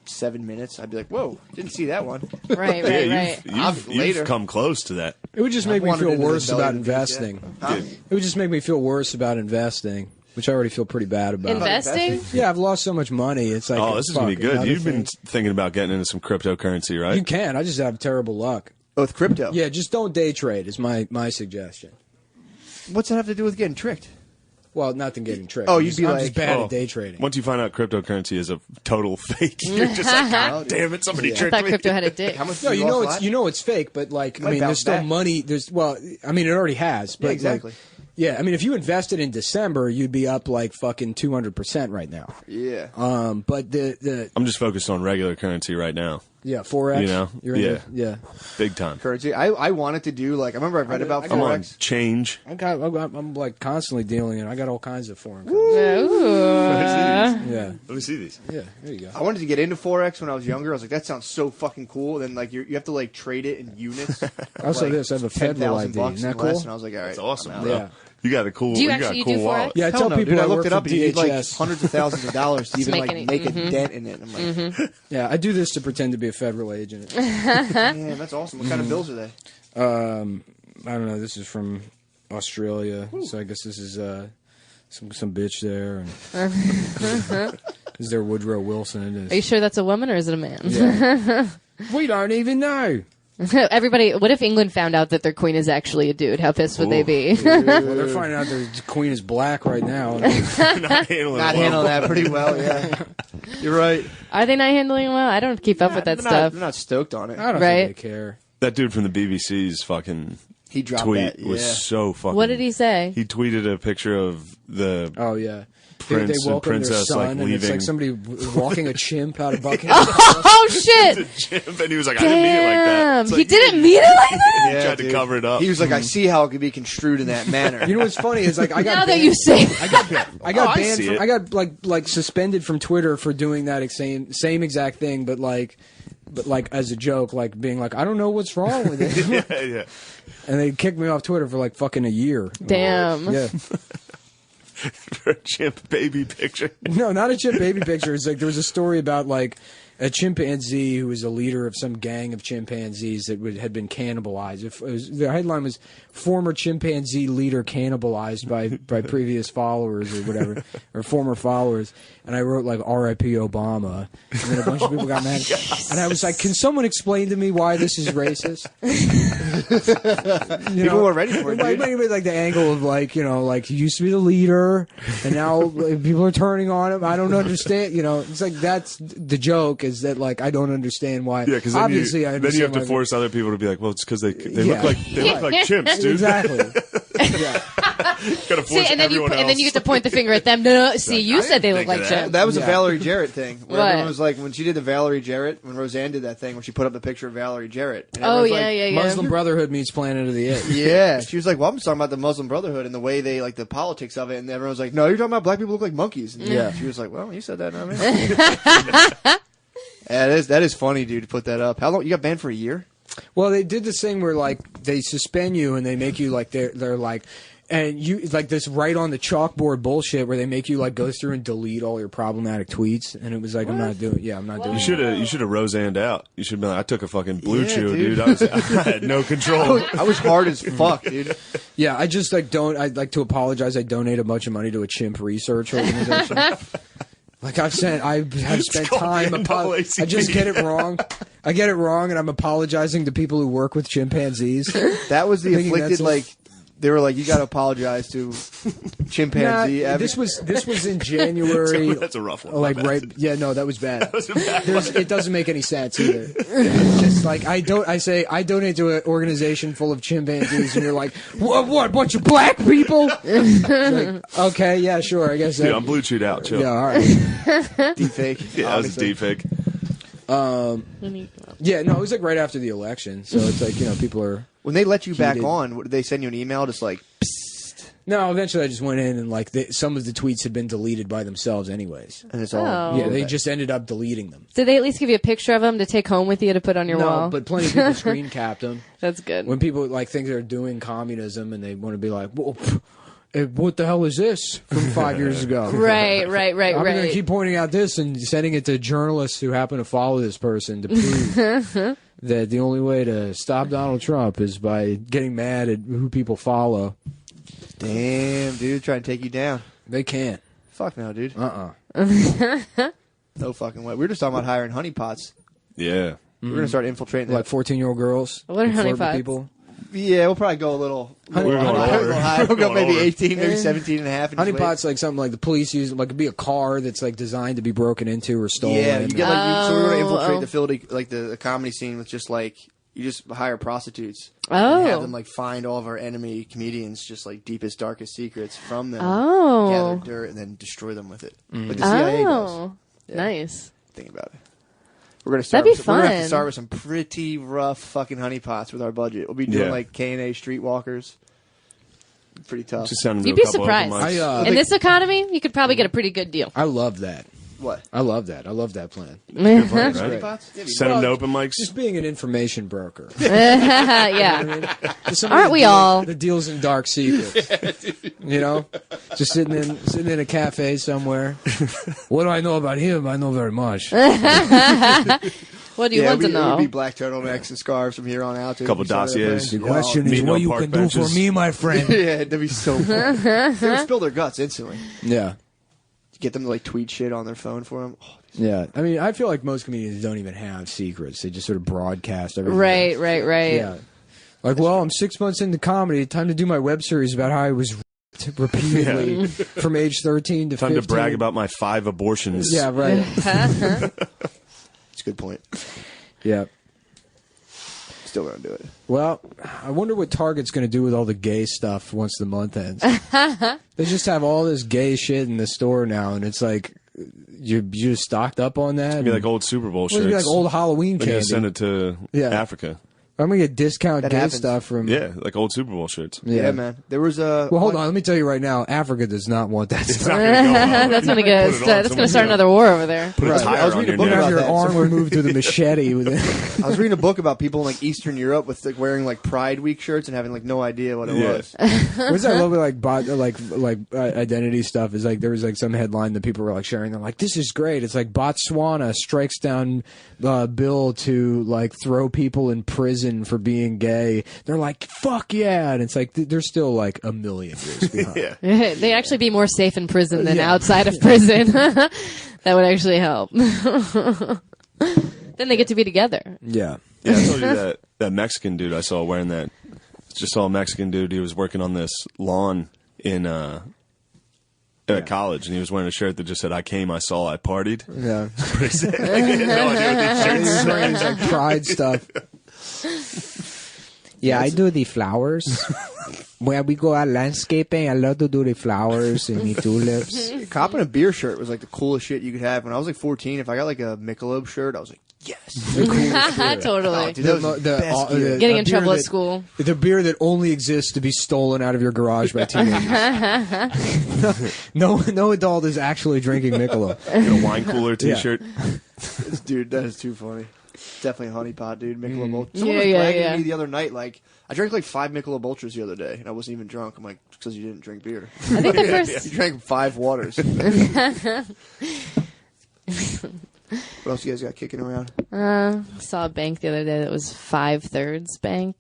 7 minutes. I'd be like, whoa, didn't see that one. Right, Yeah, right, right. you've Later. come close to that. It would just make me wandered feel into the worse about belly of the beast, investing. Huh? It would just make me feel worse about investing, which I already feel pretty bad about. Investing? Yeah, I've lost so much money. It's like, Oh, this is gonna be fuck, good. another You've been thing. thinking about getting into some cryptocurrency, right? You can. I just have terrible luck. Oh, with crypto. Yeah, just don't day trade is my suggestion. What's that have to do with getting tricked? Well, not than getting tricked. Oh, I'm you'd just, be I'm like, just bad Oh, at day trading. Once you find out cryptocurrency is a total fake, you're just like, God damn it, somebody I tricked thought me. crypto had a dick. How much? No, do you know lost it's last? you know it's fake, but like I might mean, bounce there's still back. money. There's I mean, it already has, but Yeah, exactly. Like, yeah, I mean, if you invested in December, you'd be up like fucking 200% right now. Yeah. But the I'm just focused on regular currency right now. yeah, Forex. You know? You're in Yeah. yeah. Big time. Currency. I wanted to do like I remember I read about I'm on Forex. change. I'm like constantly dealing in. I got all kinds of foreign currency. Yeah, Let me see these. yeah. There you go. I wanted to get into Forex when I was younger. I was like, that sounds so fucking cool. Then like you have to like trade it in units. Also, like, this I have a federal ID. $10,000 Isn't that and less, cool? And I was like, all right, That's awesome, I'm out. bro. Yeah. You got a cool. Do you got actually a cool do Forex? wallet. Yeah, I Hell tell no, people dude, I I work looked it for up. You need like DHS. hundreds of thousands of dollars to even make like any- make a dent in it. I'm like, Yeah, I do this to pretend to be a federal agent. man, that's awesome. What kind of bills are they? I don't know. This is from Australia, so I guess this is some bitch there. And this is their Woodrow Wilson. Are you sure that's a woman or is it a man? We don't even know. Everybody, what if England found out that their queen is actually a dude? How pissed would they be? Well, they're finding out their queen is black right now. Not handling Not it well. handling that pretty well. Yeah, you're right. Are they not handling it well? I don't keep up with that stuff. They're not stoked on it. I don't Right. think they care. That dude from the BBC's fucking He dropped tweet that. was Yeah. so fucking. What did he say? He tweeted a picture of the Oh yeah. Prince they and welcome their princess, son, like, and it's leaving. like somebody walking a chimp out of Buckingham. Oh shit! gym, and he was like, I didn't mean it like that. Damn, It's he like, didn't mean it like that. He tried to dude. cover it up. He was like, I see how it could be construed in that manner. You know what's funny is like I got Now that banned- you say, I got I banned. see From, it. I got like suspended from Twitter for doing that same exact thing, but like as a joke, like being like, I don't know what's wrong with it, yeah. and they kicked me off Twitter for like fucking a year. damn. Yeah, For a chimp baby picture. no, not a chimp baby picture. It's like there was a story about like a chimpanzee who was a leader of some gang of chimpanzees that had been cannibalized. The headline was "Former chimpanzee leader cannibalized by previous followers" or whatever, or former followers. And I wrote like "R.I.P. Obama," and then a bunch of people got mad. And I was like, "Can someone explain to me why this is racist?" People were ready for it, Like, dude. maybe like the angle of like like he used to be the leader, and now like, people are turning on him. I don't understand. It's like that's the joke is that like I don't understand why. Yeah, because obviously I then understand you have to why- force other people to be like, well, it's because they Yeah. look like chimps, dude. Exactly. Yeah. Gotta force See, and then everyone else. you get to point the finger at them. No, see, you I said they didn't look think like of that. chimps. That was a Yeah. Valerie Jarrett thing. Where What? everyone was like, when she did the Valerie Jarrett, when Roseanne did that thing, when she put up the picture of Valerie Jarrett. And Oh everyone's yeah, like, yeah, yeah. Muslim Brotherhood meets Planet of the Apes. Yeah, she was like, well, I'm just talking about the Muslim Brotherhood and the way they, like, the politics of it. And everyone was like, no, you're talking about black people look like monkeys. And Yeah. she was like, well, you said that, not me. Yeah, that is funny, dude, to put that up. How long? You got banned for a year? Well, they did this thing where like they suspend you and they make you like they're like And you like this right on the chalkboard bullshit where they make you like go through and delete all your problematic tweets, and it was like I'm not doing You should have Roseanne'd out. You should have been like, I took a fucking blue Yeah, chew, dude. dude. I had no control. I was hard as fuck, dude. Yeah, I just like I'd like to apologize. I donate a bunch of money to a chimp research organization. Like I've spent called time. the NAACP. I just get it wrong. I get it wrong, and I'm apologizing to people who work with chimpanzees. That was the Thinking afflicted, that's like, they were like, you got to apologize to chimpanzee. Nah, this was in January. That's a rough one. Like My bad. right, yeah, no, that was bad. That was a bad one. It doesn't make any sense either. It's just like I donate to an organization full of chimpanzees, and you're like, what bunch of black people? Like, okay, yeah, sure, I guess. Dude, I'm blue chewed out. Chill. Yeah, all right. Deep fake. Yeah, that was deep fake. Yeah, no, it was like right after the election, so it's like people are. When they let you back Heated. on, what, did they send you an email just like, psst, No, eventually I just went in and like some of the tweets had been deleted by themselves, anyways. and it's all. Oh. Yeah, they just ended up deleting them. Did they at least give you a picture of them to take home with you to put on your No, wall? but plenty of people screen capped them. That's good. When people like think they're doing communism and they want to be like, well, what the hell is this from 5 years ago? Right. I'm going to keep pointing out this and sending it to journalists who happen to follow this person to prove that the only way to stop Donald Trump is by getting mad at who people follow. Damn, dude, trying to take you down. They can't. Fuck no, dude. Uh-uh. No fucking way. We were just talking about hiring honeypots. Yeah. We're gonna start infiltrating Like that. 14-year-old girls. What are who flirt with honeypots? people. Yeah, we'll probably go a little. We're going over. High. We'll We're go going maybe over. 18, maybe 17 and a half. and just Honeypots like something like the police use, like it'd be a car that's like designed to be broken into or wait. stolen. Yeah, you get like. So we're gonna infiltrate Oh. the field, like the comedy scene with just like you just hire prostitutes. Oh. And have them like find all of our enemy comedians, just like deepest, darkest secrets from them. Oh. Gather dirt and then destroy them with it. Like the CIA does. Oh. Yeah. Nice. Think about it. We're gonna start. That'd be We're gonna have to fun. start with some pretty rough fucking honeypots with our budget. We'll be doing Yeah. like K&A streetwalkers. Pretty tough. Just send them You'd to be a couple open surprised. mics. In this economy, you could probably get a pretty good deal. I love that. What? I love that. I love that plan. Right? Honeypots? Yeah, Send them to open mics. Just being an information broker. Yeah. Just somebody Aren't we that deals- all? that deals in dark secrets? You know, just sitting in a cafe somewhere. What do I know about him? I know very much. What do you want to It know? would be black turtlenex and scarves from here on out. Dude. Couple We started that dossiers. plan. The question is Meeting what on you park can do benches. for me, my friend. Yeah, that'd be so fun. They would spill their guts instantly. Yeah. Get them to like tweet shit on their phone for them. Oh, Yeah. I mean, I feel like most comedians don't even have secrets. They just sort of broadcast everything. Right. Yeah. Like, well, I'm 6 months into comedy. Time to do my web series about how I was raped repeatedly from age 13 to Time 15. to brag about my 5 abortions. Yeah, right. it's a good point. Yeah. Still gonna do it. Well, I wonder what Target's going to do with all the gay stuff once the month ends. They just have all this gay shit in the store now, and it's like you just stocked up on that. It'd be like old Super Bowl Well, shirts. it'd be like old Halloween They're gonna candy. send it to Yeah. Africa. I'm gonna get discount That gay happens. stuff from. Yeah, like old Super Bowl shirts. Yeah, man. There was a. Well, hold on. Let me tell you right now, Africa does not want that It's stuff. not gonna go well. That's gonna Put it on that's gonna someone's start neck. another war over there. Put a Right. I tire was on reading your a book Have neck. about your that. arm removed with a machete. With it. I was reading a book about people in like Eastern Europe with like wearing like Pride Week shirts and having like no idea what it Yeah. was. What's that lovely like identity stuff? Is like there was like some headline that people were like sharing. They're like, "This is great." It's like Botswana strikes down bill to like throw people in prison for being gay. They're like, "Fuck yeah!" And it's like they're still like a million years behind. Yeah. They'd actually be more safe in prison than Yeah. outside of prison. That would actually help. Then they get to be together. Yeah. Yeah, I told you that Mexican dude I saw wearing that. Just saw a Mexican dude. He was working on this lawn in college, and he was wearing a shirt that just said, "I came, I saw, I partied." Yeah. Pretty sick. Like, he had no idea what these shirts It's said. like pride stuff. Yeah, I do the flowers. When we go out landscaping, I love to do the flowers and the tulips. Copping a beer shirt was like the coolest shit you could have. When I was like 14, if I got like a Michelob shirt, I was like, yes. Totally. Dude, that was the best gear. Getting a in beer trouble at that- school. The beer that only exists to be stolen out of your garage by teenagers. no adult is actually drinking Michelob. Get a wine cooler T-shirt. Dude, that is too funny. Definitely a honeypot, dude. Michelob Ultra. Someone was bragging to me the other night, like, I drank like 5 Michelob Ultras the other day, and I wasn't even drunk. I'm like, because you didn't drink beer. I think the first... You drank 5 waters. What else you guys got kicking around? I saw a bank the other day that was 5/3 bank.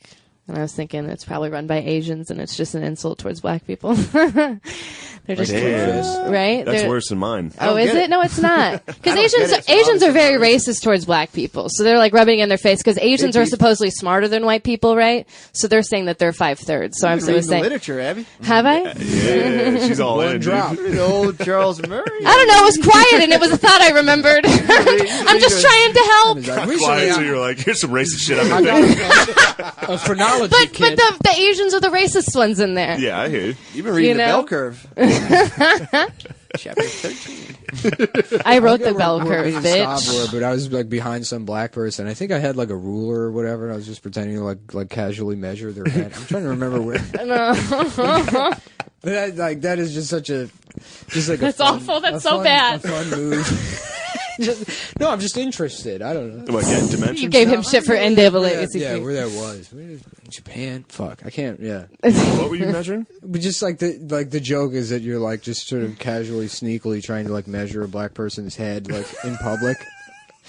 And I was thinking it's probably run by Asians, and it's just an insult towards black people. They're just right. That's worse than mine. Oh, is it? No, it's not. Because Asians are very racist towards black people, so they're like rubbing it in their face. Because Asians are supposedly smarter than white people, right? So they're saying that they're 5/3. So I'm saying literature, Abby. Have I? Yeah, she's all in. Drop. Old Charles Murray. I don't know. It was quiet, and it was a thought I remembered. I'm just trying to help. Quiet, so you're like, here's some racist shit I've been thinking. A phrenology But kid. the Asians are the racist ones in there. Yeah, I hear you. You've been reading You the know? bell curve. Chapter 13. I wrote the bell curve, Stop bitch. word, but I was like behind some black person. I think I had like a ruler or whatever. And I was just pretending to like casually measure their head. I'm trying to remember where. But that is just such a That's awful. That's so bad. A fun move. No, I'm just interested. I don't know. What, get dimensions? You gave him shit for NAACP. Yeah, where that was. Japan. Fuck. I can't. Yeah. What were you measuring? But just like the joke is that you're like just sort of casually, sneakily trying to like measure a black person's head like in public.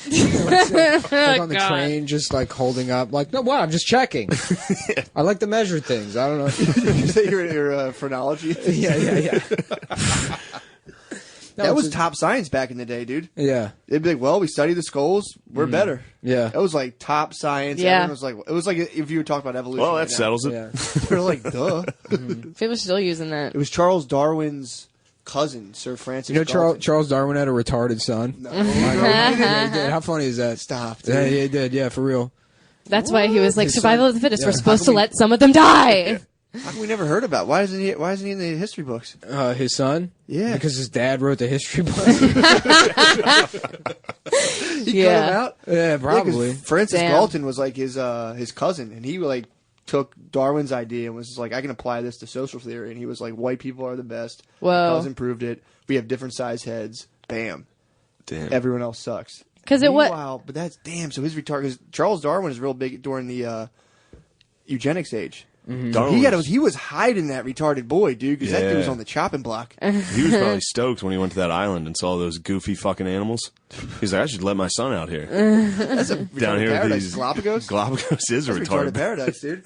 Like on the train, just like holding up, like, no, what? I'm just checking. I like to measure things. I don't know. Did you say your phrenology? Yeah. That was top science back in the day, dude. Yeah. They'd be like, well, we study the skulls, we're better. Yeah. That was like top science. Yeah. Everyone was like if you were talking about evolution. Well, right that now. settles it. Yeah. They're like, duh. People are still using that. It was Charles Darwin's cousin, Sir Francis. You know, Galton. Charles Darwin had a retarded son. No. Yeah, he did. How funny is that? Stop, dude. Yeah, he did. Yeah, for real. That's why he was like, His survival son- of the fittest. yeah. We're supposed to let some of them die. How come we never heard about? Why isn't he in the history books? His son. Yeah. Because his dad wrote the history book. He cut him out. Yeah, probably. Yeah, 'cause Francis Damn. Galton was like his cousin, and he like took Darwin's idea and was just like, I can apply this to social theory. And he was like, white people are the best. Whoa. My cousin proved it. We have different size heads. Bam. Damn. Everyone else sucks. Because it was. Wow, but that's damn. So his retard. Because Charles Darwin is real big during the eugenics age. Darwin He was hiding that retarded boy, dude, because that dude was Yeah. on the chopping block. He was probably stoked when he went to that island and saw those goofy fucking animals. He's like, I should let my son out here. That's a Down retarded here with paradise. these Galapagos. Galapagos is a That's retarded. paradise, dude.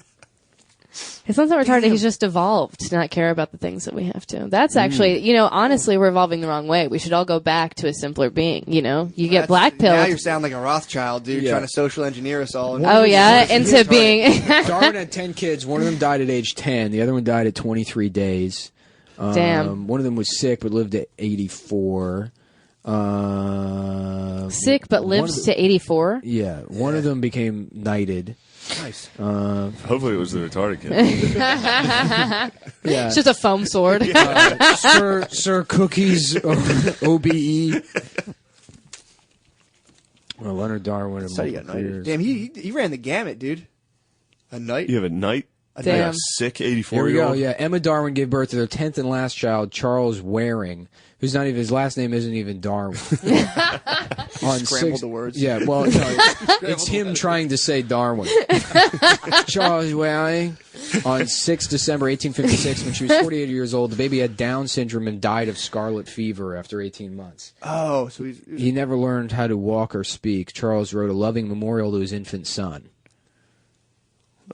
His son's not retarded. He's just evolved to not care about the things that we have to. That's actually, honestly, we're evolving the wrong way. We should all go back to a simpler being. You get black Now pilled. you sound like a Rothschild, dude, Yeah. trying to social engineer us all. Oh yeah, into being. Darwin had 10 kids. One of them died at age 10. The other one died at 23 days. Damn. One of them was sick but lived to 84. Sick but one lives of the- to 84. Yeah, one of them became knighted. Nice. Hopefully it was the retarded kid. Yeah, It's just a foam sword. Sir Cookies OBE. Well, Leonard Darwin. So you got knighted. Damn, he ran the gamut, dude. A knight. You have a knight? Damn. A sick Here we 84-year-old? go. Yeah, Emma Darwin gave birth to their 10th and last child, Charles Waring, who's not even, his last name isn't even Darwin. Scrambled the words. Yeah, well, no, it's him trying to say Darwin. Charles Waring, on 6 December 1856, when she was 48 years old, the baby had Down syndrome and died of scarlet fever after 18 months. Oh, so he's He never learned how to walk or speak. Charles wrote a loving memorial to his infant son.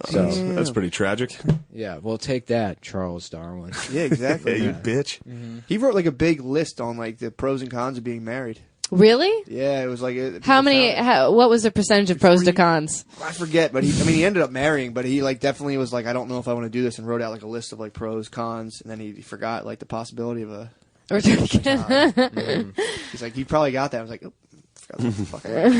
So, That's pretty tragic. yeah, well, take that, Charles Darwin. yeah, exactly. Yeah, you bitch. He wrote like a big list on like the pros and cons of being married. Really? Yeah, it was like How many? What was the percentage of pros to cons? I forget, but he ended up marrying, but he like definitely was like, I don't know if I want to do this, and wrote out like a list of like pros, cons, and then he forgot like the possibility of a. He's like, he probably got that. I was like, oh, forgot what the fuck I got.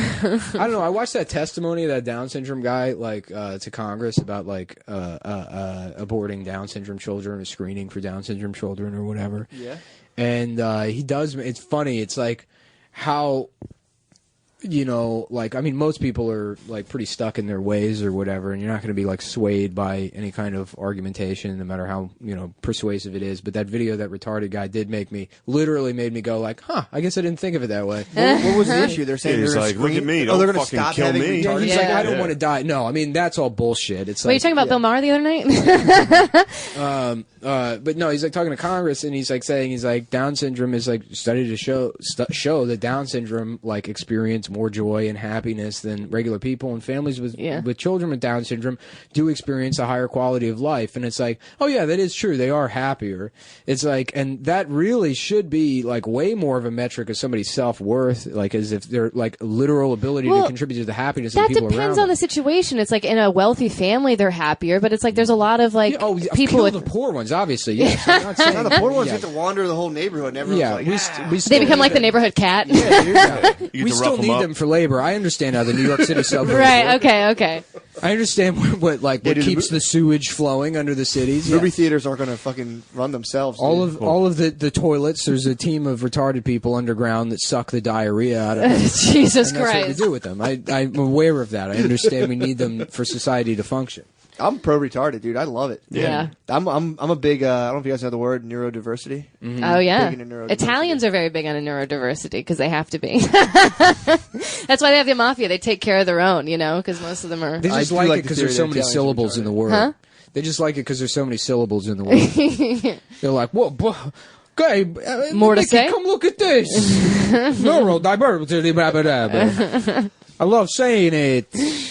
I don't know. I watched that testimony of that Down syndrome guy, like to Congress about like aborting Down syndrome children or screening for Down syndrome children or whatever. Yeah. And he does. It's funny. It's like how you know, like, I mean, most people are, like, pretty stuck in their ways or whatever, and you're not going to be, like, swayed by any kind of argumentation, no matter how, you know, persuasive it is. But that video that retarded guy did literally made me go, like, huh, I guess I didn't think of it that way. What was the issue? They're saying He's they're like, look at me, they're don't gonna fucking stop kill having me. retarded. He's like, I don't Yeah. want to die. No, I mean, that's all bullshit. It's Were you like, talking about Bill Maher the other night? but no, he's like talking to Congress, and he's like saying, he's like, Down syndrome is like study to show that Down syndrome like experience more joy and happiness than regular people, and families with children with Down syndrome do experience a higher quality of life. And it's like, oh yeah, that is true. They are happier. It's like, and that really should be like way more of a metric of somebody's self-worth, like as if their like literal ability to contribute to the happiness of That people around depends them. on the situation. It's like in a wealthy family, they're happier, but it's like there's a lot of like people kill with. the poor ones, obviously. Yes, I'm not saying Now the poor ones yeah. get to wander the whole neighborhood, and everyone's like, we They become like the neighborhood cat. yeah, dude. You get We to still rough 'em need up. them for labor. I understand how the New York City suburbs Right. work. Okay. I understand what dude, keeps the sewage flowing under the cities. Movie theaters aren't going to fucking run themselves. All dude. of the toilets. There's a team of retarded people underground that suck the diarrhea out of them. Jesus And that's what we Christ. do with them. I'm aware of that. I understand we need them for society to function. I'm pro retarded, dude. I love it. Yeah. I'm a big. I don't know if you guys know the word neurodiversity. Oh yeah, Big into neurodiversity. Italians are very big on neurodiversity because they have to be. That's why they have the mafia. They take care of their own, you know, because most of them are. They I just do like like it the because theory there's so that many Italians are syllables in the word. Huh? They just like it because there's so many syllables in the word. They're like, whoa, okay, More to Mickey, say? come look at this. Neurodiversity. I love saying it.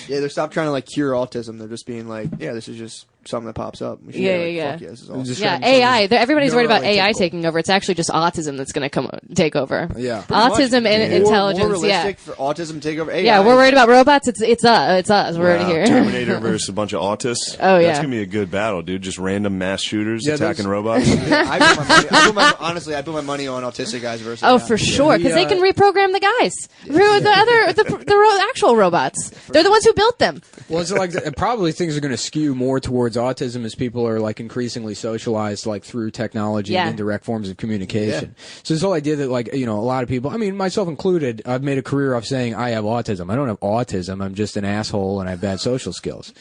Yeah, they stop trying to like cure autism. They're just being like, yeah, this is just something that pops up. We should Yeah, be like, yeah. Fuck yeah, this is awesome. Just Yeah, trying to- AI. Everybody's worried about AI neuroatypical. taking over. It's actually just autism that's going to take over. Yeah. Autism and intelligence. More Yeah, realistic for autism to take over AI. yeah. We're worried about robots. It's us. We're already here. Terminator versus a bunch of autists. Oh, yeah. That's gonna be a good battle, dude. Just random mass shooters Yeah, attacking those- robots. Honestly, I put my money on autistic guys versus Oh, AI. for sure, because they Yeah. can reprogram the guys. The actual robots. They're the ones who built them. Well, it's like probably things are going to skew more towards autism as people are like increasingly socialized like through technology Yeah. and indirect forms of communication. So this whole idea that like, you know, a lot of people, I mean, myself included, I've made a career of saying I have autism. I don't have autism. I'm just an asshole and I have bad social skills.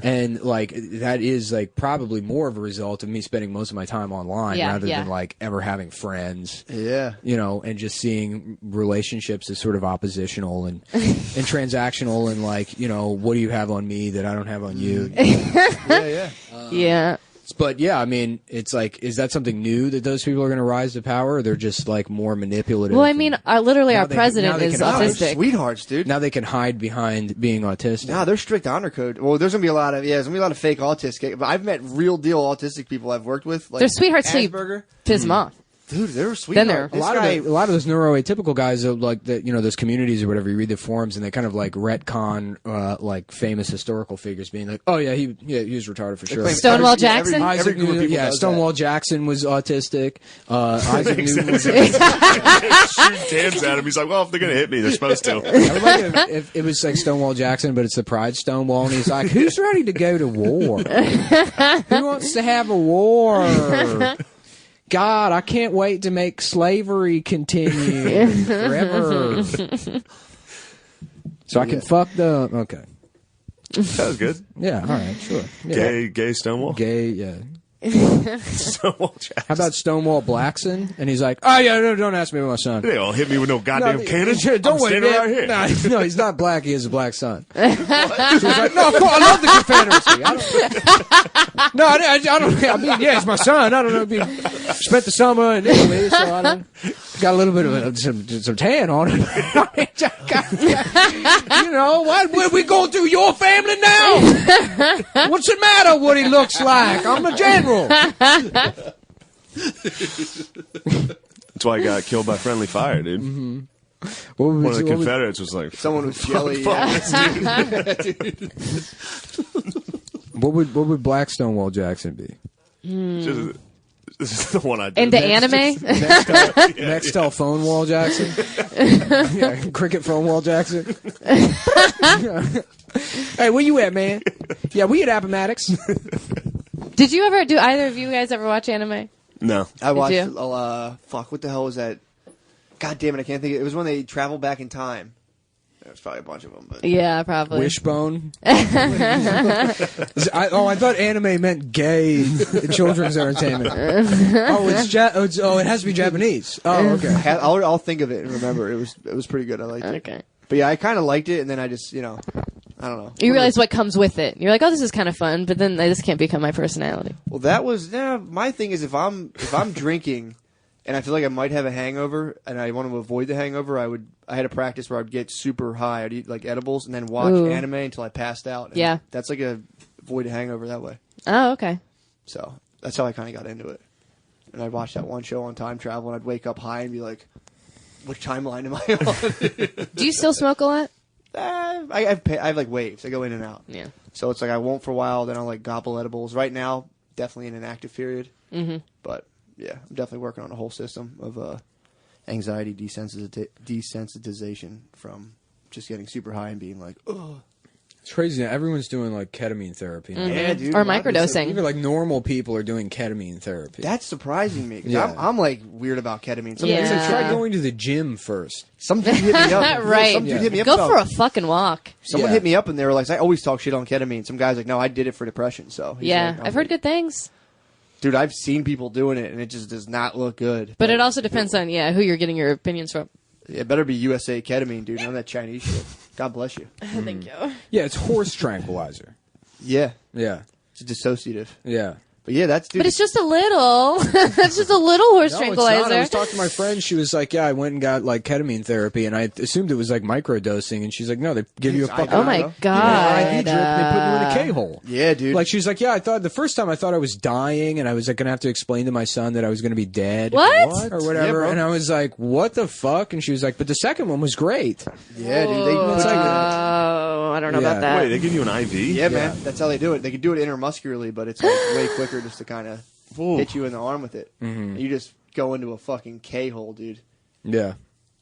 And like that is like probably more of a result of me spending most of my time online rather than like ever having friends. Yeah. You know, and just seeing relationships as sort of oppositional and transactional and like, you know, what do you have on me that I don't have on you? Yeah. Yeah. But yeah, I mean, it's like, is that something new that those people are going to rise to power, or they're just like more manipulative? Well, I mean, literally, Now our they- president now they is can hide. autistic. Sweethearts, dude. now they can hide behind being autistic. Nah, they're strict honor code. Well, there's gonna be a lot of fake autistic. But I've met real deal autistic people I've worked with. Like They're sweethearts till you Asperger. piss them off. Dude, they were sweet. Then they're- A lot of those neuroatypical guys are like the, you know, those communities or whatever. You read the forums and they kind of like retcon like famous historical figures being like, oh yeah, he was retarded for sure. claim Stonewall every Jackson? every group of people does that. Stonewall Jackson was autistic. Isaac Newton was. Shoot cans at him. He's like, well, if they're gonna hit me, they're supposed to. I would like if it was like Stonewall Jackson, but it's the Pride Stonewall, and he's like, "Who's ready to go to war? Who wants to have a war? God, I can't wait to make slavery continue forever, so I can fuck the okay." That was good. Yeah, all right, sure. Yeah. Gay Stonewall. Gay, yeah. Stonewall Jackson. How about Stonewall Blackson? And he's like, "Oh yeah, no, don't ask me about my son." They all hit me with no goddamn cannon. Don't I'm worry, standing man. right here. No, he's not black. He has a black son. So he's like, no, I love the Confederacy. I don't. I mean, yeah, it's my son. I don't know. He spent the summer in Italy, so I don't. Got a little bit of some tan on it. You know what? We going through your family now? What's the matter? What he looks like? I'm a general. That's why I got killed by friendly fire, dude. Mm-hmm. One of the Confederates was like, Someone was jelly. What would Black Stonewall Jackson be? This is the one I did. Into anime? Nextel phone wall Jackson. Yeah, cricket phone wall Jackson. Hey, where you at, man? Yeah, we at Appomattox. Did you ever, do either of you guys ever watch anime? No. I watched. you? Fuck. What the hell was that? God damn it! I can't think. It was when they traveled back in time. There's probably a bunch of them, but Yeah, probably. Wishbone. I thought anime meant gay children's entertainment. It has to be Japanese. Oh, okay. I'll think of it and remember. It was pretty good. I liked it. Okay. But yeah, I kind of liked it, and then I just, I don't know. You realize what comes with it. You're like, oh, this is kind of fun, but then this can't become my personality. Well, that was my thing. Is if I'm drinking, and I feel like I might have a hangover, and I want to avoid the hangover, I had a practice where I'd get super high. I'd eat like edibles, and then watch anime until I passed out. And Yeah, that's like avoid a hangover that way. Oh, okay. So that's how I kind of got into it. And I'd watch that one show on time travel, and I'd wake up high and be like, which timeline am I on? Do you still smoke a lot? I have like waves. I go in and out. Yeah. So it's like I won't for a while, then I'll like gobble edibles. Right now, definitely in an active period. Mm-hmm. But yeah, I'm definitely working on a whole system of anxiety desensitization from just getting super high and being like, ugh. It's crazy now. Everyone's doing like ketamine therapy. Mm-hmm. Yeah, dude. Or microdosing. Even like normal people are doing ketamine therapy. That's surprising me. 'Cause Yeah. I'm like weird about ketamine. Some Yeah. dude So try going to the gym first. Some dude hit me up. Right. Some dude hit me up Go about- for a fucking walk. Someone Yeah. hit me up and they were like, I always talk shit on ketamine. Some guy's like, no, I did it for depression. So he's Yeah, like, I've heard good things. Dude, I've seen people doing it and it just does not look good. But it also depends on, who you're getting your opinions from. It better be USA ketamine, dude. None of that Chinese shit. God bless you. Thank you. Yeah, it's horse tranquilizer. Yeah. Yeah, It's dissociative. yeah. But yeah, that's dude. But it's just a little. It's just a little horse No, tranquilizer. it's not. I was talking to my friend. She was like, "Yeah, I went and got like ketamine therapy, and I assumed it was like microdosing." And she's like, "No, they give you a I fucking know. Oh my Give IV god. drip, and they put you in a K-hole." Yeah, dude. Like she's like, "Yeah, I thought the first time I thought I was dying, and I was like gonna have to explain to my son that I was gonna be dead, What? or whatever." Yeah, bro. And I was like, "What the fuck?" And she was like, "But the second one was great." yeah, dude. They put you in Oh, I don't know Yeah. about that. Wait, they give you an IV? yeah, man. That's how they do it. They can do it intramuscularly, but it's like way quicker just to kind of hit you in the arm with it. And you just go into a fucking K-hole, dude. Yeah.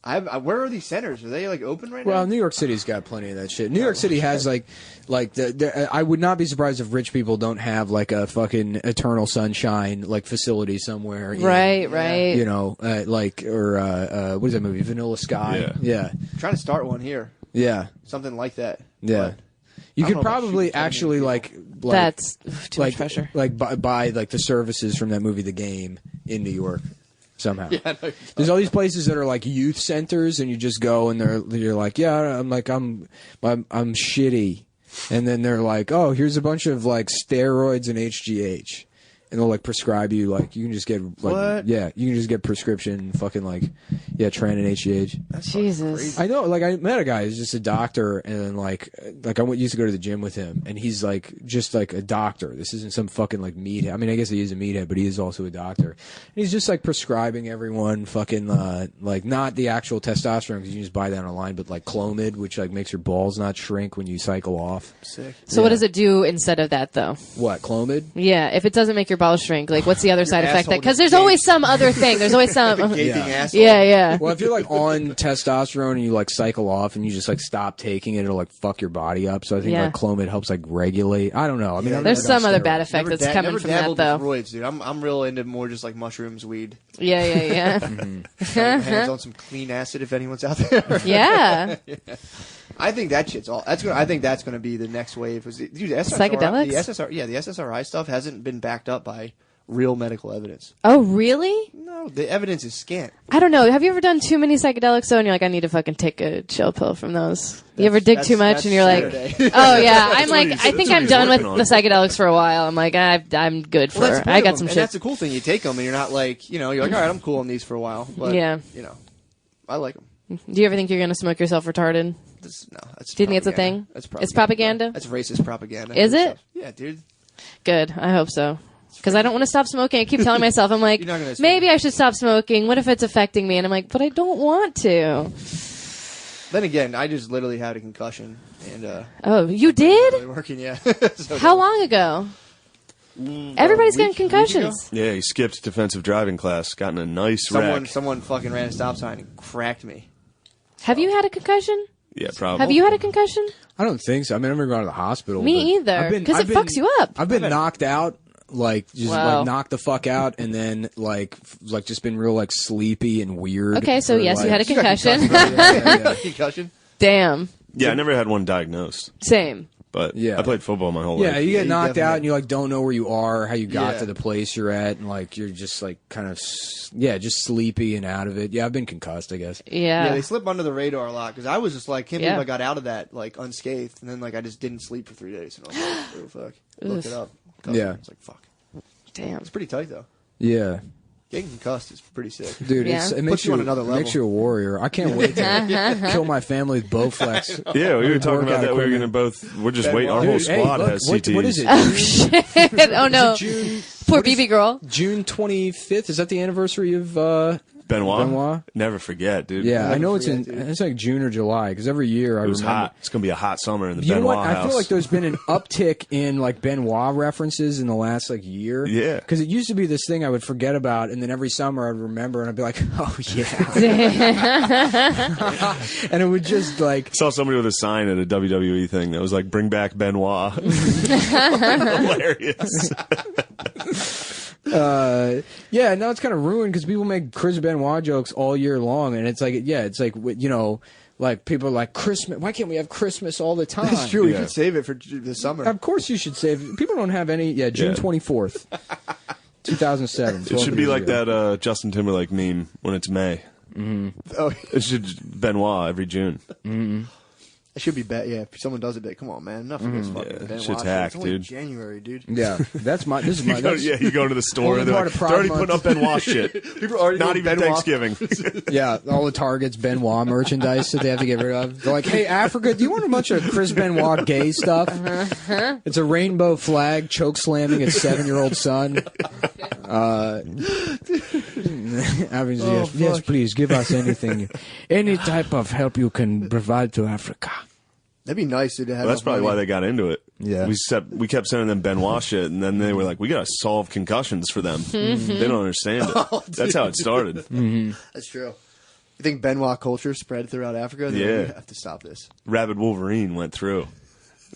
Where are these centers? Are they like open right Well, now? New York City's got plenty of that shit. New York City has like I would not be surprised if rich people don't have like a fucking Eternal Sunshine like facility somewhere. Right, right. You know, what is that movie? Vanilla Sky. Yeah. I'm trying to start one here. Yeah. Something like that. Yeah. But You I could don't know about probably shooting actually people. like That's too like much pressure. like buy like the services from that movie The Game in New York somehow. Yeah, I know you're There's all these places that are like youth centers, and you just go and you're like, yeah, I'm shitty, and then they're like, oh, here's a bunch of like steroids and HGH, and they'll like prescribe you like you can just get like What? you can just get prescription fucking like Tran and HGH. Jesus. I know, like I met a guy who's just a doctor, and then like I used to go to the gym with him, and he's like just like a doctor. This isn't some fucking like meathead. I mean, I guess he is a meathead, but he is also a doctor. And he's just like prescribing everyone fucking like not the actual testosterone because you can just buy that online, but like Clomid, which like makes your balls not shrink when you cycle off. sick. So what does it do instead of that, though? What, Clomid? Yeah, if it doesn't make your balls shrink, like what's the other side effect? asshole Because just there's always gapes. some other thing. There's always some. Gaping Yeah. asshole. Yeah. Well, if you're like on testosterone and you like cycle off and you just like stop taking it, it'll like fuck your body up. So I think Yeah. like Clomid helps like regulate. I don't know. I mean, I've There's never done some other steroids. bad effect that's coming never from that, dabbled though. with roids, dude. I'm real into more just like mushrooms, weed. Yeah. Hands on some clean acid if anyone's out there. Yeah. I think that shit's all. I think that's going to be the next wave. Dude, Psychedelics? The SSRI stuff hasn't been backed up by real medical evidence. Oh, really? No, the evidence is scant. I don't know. Have you ever done too many psychedelics, though, and you're like, I need to fucking take a chill pill from those? You ever dig too much, and you're like, Saturday. oh, yeah. I'm what like, he's- I think that's what I'm he's done with working the on. psychedelics for a while. I'm like, I'm good for Well, that's the I point got of some them. And shit. that's the cool thing. You take them, and you're not like, you're like, all right, I'm cool on these for a while. But, Yeah. I like them. Do you ever think you're going to smoke yourself retarded? That's Do you think it's a propaganda. thing? That's It's propaganda? That's racist propaganda. Is it? Yeah, dude. Good. I hope so. Because I don't want to stop smoking. I keep telling myself, I'm like, You're not gonna maybe I should stop smoking. What if it's affecting me? And I'm like, but I don't want to. Then again, I just literally had a concussion, and Oh, you really did? working. Yeah. So How long ago? Everybody's getting concussions. Yeah, he skipped defensive driving class, got in a nice wreck. Someone fucking ran a stop sign and cracked me. Have you had a concussion? Yeah, probably. Have you had a concussion? I don't think so. I mean, I've never gone to the hospital. Me but either. I've been- Because I've it been- fucks you up. I've been knocked out, like just Wow. like knocked the fuck out, and then like just been real like sleepy and weird. Okay, so for, yes, you like- had a concussion. Yeah. Concussion? Damn. Yeah, I never had one diagnosed, Same. but Yeah. I played football my whole Yeah, life. you get knocked definitely- out and you like don't know where you are, how you got Yeah. to the place you're at, and like you're just like kind of just sleepy and out of it. Yeah, I've been concussed, I guess. Yeah, Yeah. they slip under the radar a lot because I was just like, can't believe Yeah. I got out of that like unscathed, and then like I just didn't sleep for 3 days, and I was like, oh fuck, looked it up. Yeah. It's like fuck. Damn. It's pretty tight though. Yeah, Getting concussed is pretty sick. dude, Yeah. it makes Puts you on another It makes level. you a warrior. I can't wait to kill my family with Bowflex. Yeah, we were talking Workout about that. We were equipment. going to we're just waiting. Our Dude, whole Dude, hey, squad look, has what CTs. is it? Oh shit! Oh no. June. Poor what is- BB girl. June 25th. Is that the anniversary of? Benoit? Never forget, dude. Yeah, I never know it's forget, in. dude. It's like June or July because every year I It was remember. hot. It's going to be a hot summer in the You know Benoit what? house. I feel like there's been an uptick in like Benoit references in the last like year. Yeah. Because it used to be this thing I would forget about, and then every summer I'd remember, and I'd be like, "Oh yeah," and it would just like, I saw somebody with a sign at a WWE thing that was like, "Bring back Benoit." Hilarious. yeah. Now it's kind of ruined because people make Chris Benoit jokes all year long, and it's like, yeah, it's like you know, like people are like Christmas. Why can't we have Christmas all the time? It's true. We Yeah. could save it for the summer. Of course, you should save. People don't have any. Yeah, June Yeah. 24th, 2007. It should be like that Justin Timberlake meme when it's May. Oh, It should Benoit every June. it should be bad. Yeah, if someone does it, come on, man. Enough of this fucking Yeah, Benoit shit's shit. hacked, It's only dude. January, dude. Yeah, that's my. This is my. You go, That's, yeah, you go to the store Only and they're, part like, of they're Pride already Month. putting up Benoit shit. People are already Not doing even Benoit. Thanksgiving. Yeah, all the Target's Benoit merchandise that they have to get rid of. They're like, hey, Africa, do you want a bunch of Chris Benoit gay stuff? It's a rainbow flag choke slamming his 7-year-old son. Yes, please, give us anything. Any type of help you can provide to Africa. That'd be nice to have. Well, that's enough probably why money. they got into it. Yeah. We kept sending them Benoit shit, and then they were like, "We gotta solve concussions for them. They don't understand it." That's how it started. That's true. You think Benoit culture spread throughout Africa? They're like, Yeah. we have to stop this. Rabid Wolverine went through.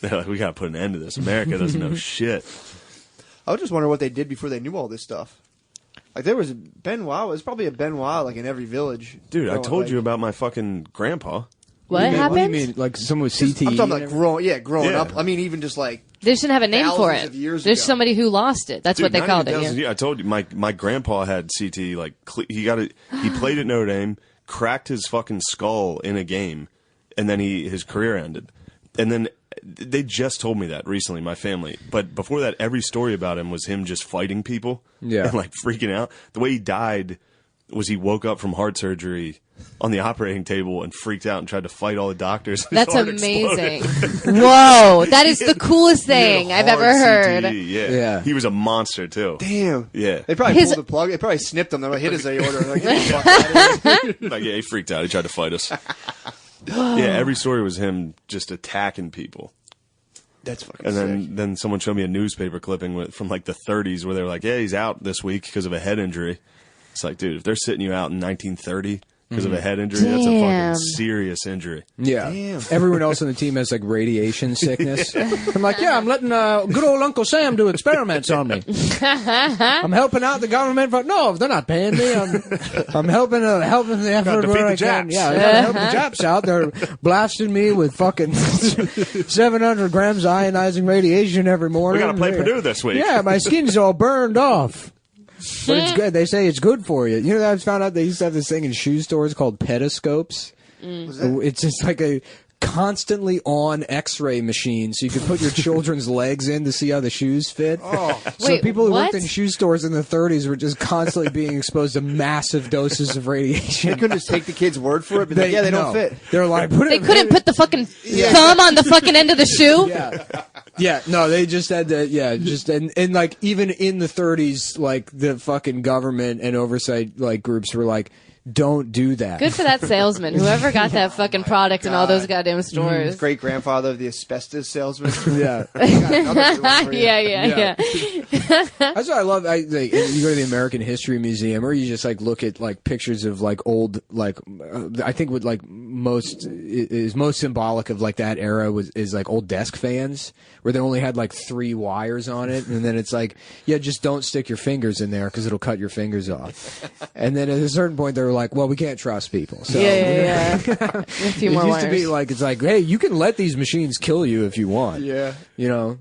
They're like, "We gotta put an end to this. America doesn't know shit." I was just wondering what they did before they knew all this stuff. Like there was Benoit. There's probably a Benoit like in every village. Dude, I Growing- told like- you about my fucking grandpa. What What do happened? you mean? Like someone with CTE? I'm talking and like growing Yeah. up. I mean, even just like They just didn't have a name for Thousands it. of years There's ago. somebody who lost it. That's Dude, what they not called even it. thousands Yeah. of years. I told you, my grandpa had CTE. Like he played at Notre Dame, cracked his fucking skull in a game, and then his career ended. And then they just told me that recently, my family. But before that, every story about him was him just fighting people, Yeah. and like freaking out. The way he died was he woke up from heart surgery on the operating table and freaked out and tried to fight all the doctors. His That's heart amazing. exploded. Whoa, that is the coolest He had thing I've hard ever heard. CTE, Yeah. Yeah. He was a monster too. damn. Yeah. They probably His- pulled the plug. They probably snipped him. They like, hit his aorta. Like, get the fuck out of here. Like, yeah, he freaked out. He tried to fight us. Yeah, every story was him just attacking people. That's fucking And sick. then someone showed me a newspaper clipping from like the 30s where they were like, "Yeah, he's out this week because of a head injury." It's like, dude, if they're sitting you out in 1930 because of a head injury, that's a Damn. fucking serious injury. Yeah. Damn. Everyone else on the team has like radiation sickness. I'm like, yeah, I'm letting good old Uncle Sam do experiments on me. I'm helping out the government. But no, they're not paying me. I'm helping the effort defeat where the I can. Japs. Yeah, I gotta help the Japs out. They're blasting me with fucking 700 grams of ionizing radiation every morning. We got to play Purdue this week. Yeah, my skin's all burned off. But it's good. They say it's good for you. You know, I found out they used to have this thing in shoe stores called petascopes. It's just like a constantly on X-ray machine, so you could put your children's legs in to see how the shoes fit. Oh. So Wait, people who what? worked in shoe stores in the 30s were just constantly being exposed to massive doses of radiation. They couldn't just take the kid's word for it. But they no. don't fit. They're like, put They it. couldn't put the fucking thumb on the fucking end of the shoe. Yeah, no, they just had to, and like, even in the 30s, like, the fucking government and oversight, like, groups were like, don't do that. Good for that salesman. Whoever got that fucking product in all those goddamn stores. Great grandfather of the asbestos salesman. Yeah. Got another good one for you. Yeah. That's what I love. You go to the American History Museum, or you just like look at like pictures of like old, like I think what like most symbolic of like that era is like old desk fans, where they only had like 3 wires on it, and then it's like, yeah, just don't stick your fingers in there because it'll cut your fingers off. And then at a certain point, they were like, well, we can't trust people. So yeah. A few more it used wires. to be like, it's like, hey, you can let these machines kill you if you want. Yeah. You know.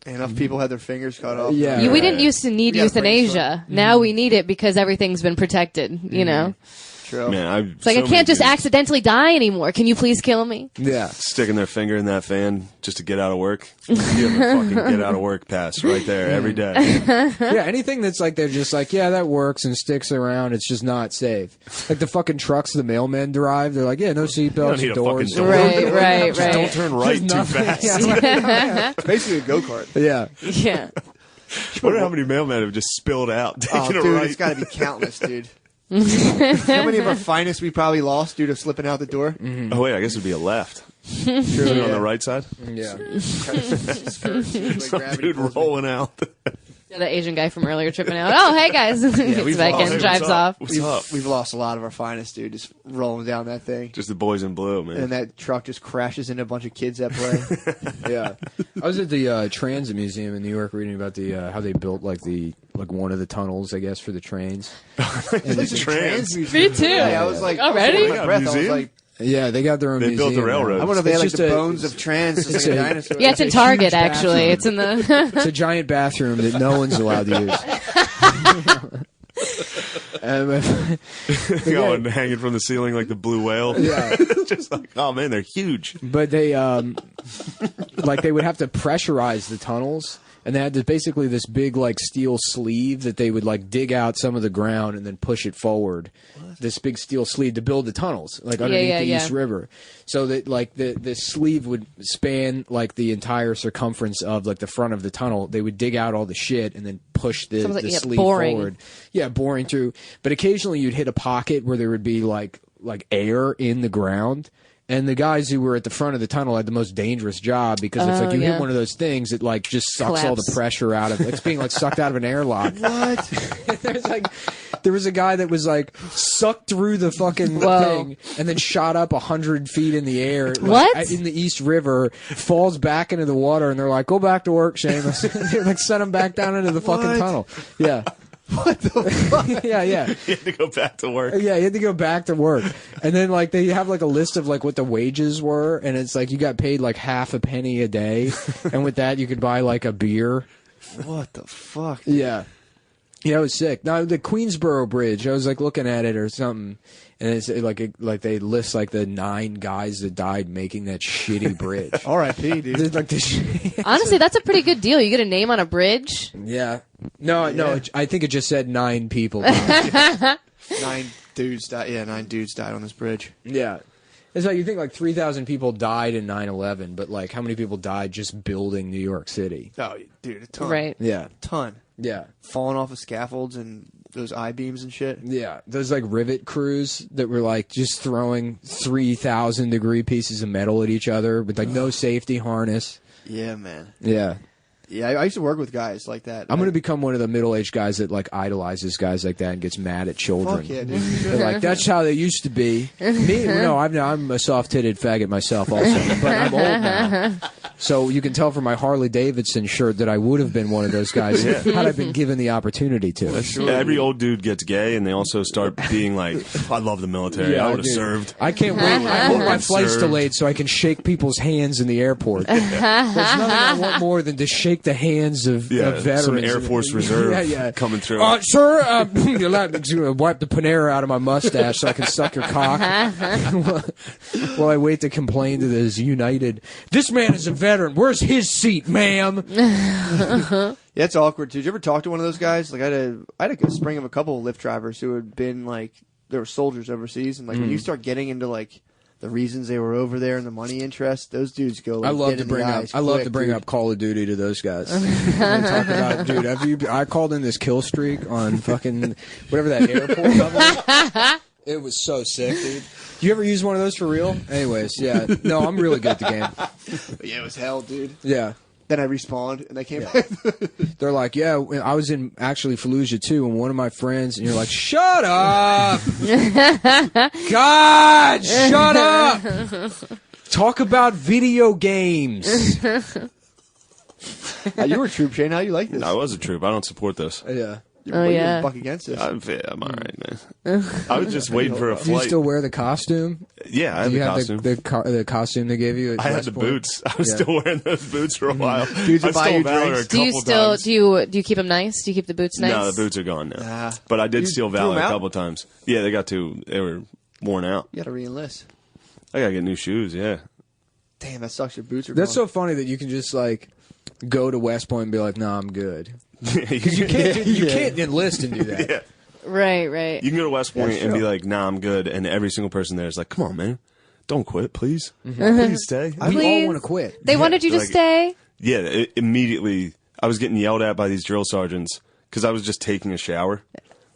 Enough people had their fingers cut off. Yeah. We didn't used to need You gotta euthanasia. Now we need it because everything's been protected. You know. True. Man, It's like, I can't just accidentally die anymore. Can you please kill me? Yeah. sticking their finger in that fan just to get out of work. You have a fucking get out of work pass right there every day. Yeah, anything that's like they're just like, yeah, that works and sticks around, it's just not safe. Like the fucking trucks the mailmen drive, they're like, yeah, no seatbelts, need a doors. fucking door. Right. Just don't turn right too nothing. fast. It's basically a go-kart. Yeah. Yeah. I wonder how many mailmen have just spilled out taking Oh, a dude, right. it's got to be countless, dude. How many of our finest we probably lost due to slipping out the door? Oh wait, I guess it'd be a left. Isn't it on the right side? Yeah. Like Dude rolling out. Yeah, the Asian guy from earlier tripping out. Oh, hey guys. Gets we've back lost- in, drives off. What's up? We've lost a lot of our finest, dude, just rolling down that thing. Just the boys in blue, man. And that truck just crashes into a bunch of kids that play. Yeah. I was at the Transit Museum in New York reading about the how they built like one of the tunnels, I guess, for the trains. It's trans. Me too. Yeah, I was like, Already? holding my breath. I was Museum? like, Yeah, they got their own They museum. built the railroad. I wonder if they had like It's the just a- bones of trans, just like a dinosaur. Yeah, it's in It's a Target, huge actually. bathroom. It's in the... It's a giant bathroom that no one's allowed to use. Going hanging from the ceiling like the blue whale. Yeah. Just like, oh man, they're huge. But they like they would have to pressurize the tunnels, and they had basically this big like steel sleeve that they would like dig out some of the ground and then push it forward. This big steel sleeve to build the tunnels like underneath the East River, so that like the sleeve would span like the entire circumference of like the front of the tunnel. They would dig out all the shit and then push the Sounds like, yeah, sleeve boring. forward. Yeah, boring through. But occasionally you'd hit a pocket where there would be like air in the ground. And the guys who were at the front of the tunnel had the most dangerous job because if like you hit one of those things, it like just sucks all the Collapse. pressure out of it. It's being like sucked out of an airlock. What? There was a guy that was like sucked through the fucking thing and then shot up 100 feet in the air. Like, What? in the East River, falls back into the water, and they're like, "Go back to work, Seamus." They like sent him back down into the fucking What? tunnel. Yeah. What the fuck? Yeah. You had to go back to work. Yeah, you had to go back to work. And then like they have like a list of like what the wages were, and it's like you got paid like half a penny a day, and with that you could buy like a beer. What the fuck? Yeah. Yeah, it was sick. Now the Queensboro Bridge, I was like looking at it or something, and it's like they list like the 9 guys that died making that shitty bridge. R.I.P., dude. There's like this. Honestly, that's a pretty good deal. You get a name on a bridge. Yeah. No. I think it just said 9 people died. 9 dudes died. Yeah, 9 dudes died on this bridge. Yeah. It's like you think like 3,000 people died in 9/11, but like how many people died just building New York City? Oh, dude, a ton. Right. Yeah. Ton. Yeah. Falling off of scaffolds and those I-beams and shit. Yeah, those like rivet crews that were like just throwing 3,000 degree pieces of metal at each other with like no safety harness. Yeah, man. Yeah. Yeah, I used to work with guys like that. I'm going to become one of the middle-aged guys that like idolizes guys like that and gets mad at children. Fuck yeah, dude. They're like, that's how they used to be. Me, no, I'm a soft-titted faggot myself also, but I'm old now. So you can tell from my Harley Davidson shirt that I would have been one of those guys had I been given the opportunity to. Yeah, every old dude gets gay, and they also start being like, "I love the military. I would have dude. served." I can't wait. I hope my flight's Served. delayed so I can shake people's hands in the airport. There's nothing I want more than to shake the hands of veterans. Some Air Force Reserve coming through. Sir, you let me wipe the Panera out of my mustache so I can suck your cock while I wait to complain to this United. This man is a veteran. Where's his seat, ma'am? Yeah, it's awkward too. Did you ever talk to one of those guys? Like I had a spring of a couple of Lyft drivers who had been like they were soldiers overseas, and like when you start getting into like the reasons they were over there and the money interest, those dudes go. Like, I love to bring up Call of Duty to those guys. And talk about, dude, I called in this kill streak on fucking whatever that airport level. It was so sick, dude. Do you ever use one of those for real? Anyways, yeah. No, I'm really good at the game. Yeah, it was hell, dude. Yeah. Then I respawned, and they came back. They're like, yeah, I was in actually Fallujah too, and one of my friends, and you're like, shut up! God, shut up! Talk about video games. You were a troop, Shane. How you like this? I was a troop. I don't support this. Yeah. You buck against this. I'm all right, man. I was just waiting for a Do you flight. still wear the costume? Yeah, I have Do you the have costume. the costume they gave you? At I had West the Point? boots. I was still wearing those boots for a while. Dudes I would buy stole you Valor drinks. a Do you couple still times. do you keep them nice? Do you keep the boots nice? No, the boots are gone now. Nah. But I did You steal threw Valor 'em a out? couple times. Yeah, they were worn out. You got to re-enlist. I gotta get new shoes. Yeah. Damn, that sucks. Your boots are That's gone. so funny that you can just like go to West Point and be like, "Nah, I'm good." Because You can't enlist and do that. Yeah. Right. You can go to West Point That's and be true. like, "Nah, I'm good," and every single person there is like, "Come on, man, don't quit, please, please stay." We all Please. want to quit. They wanted you to like- stay. Yeah, immediately I was getting yelled at by these drill sergeants because I was just taking a shower.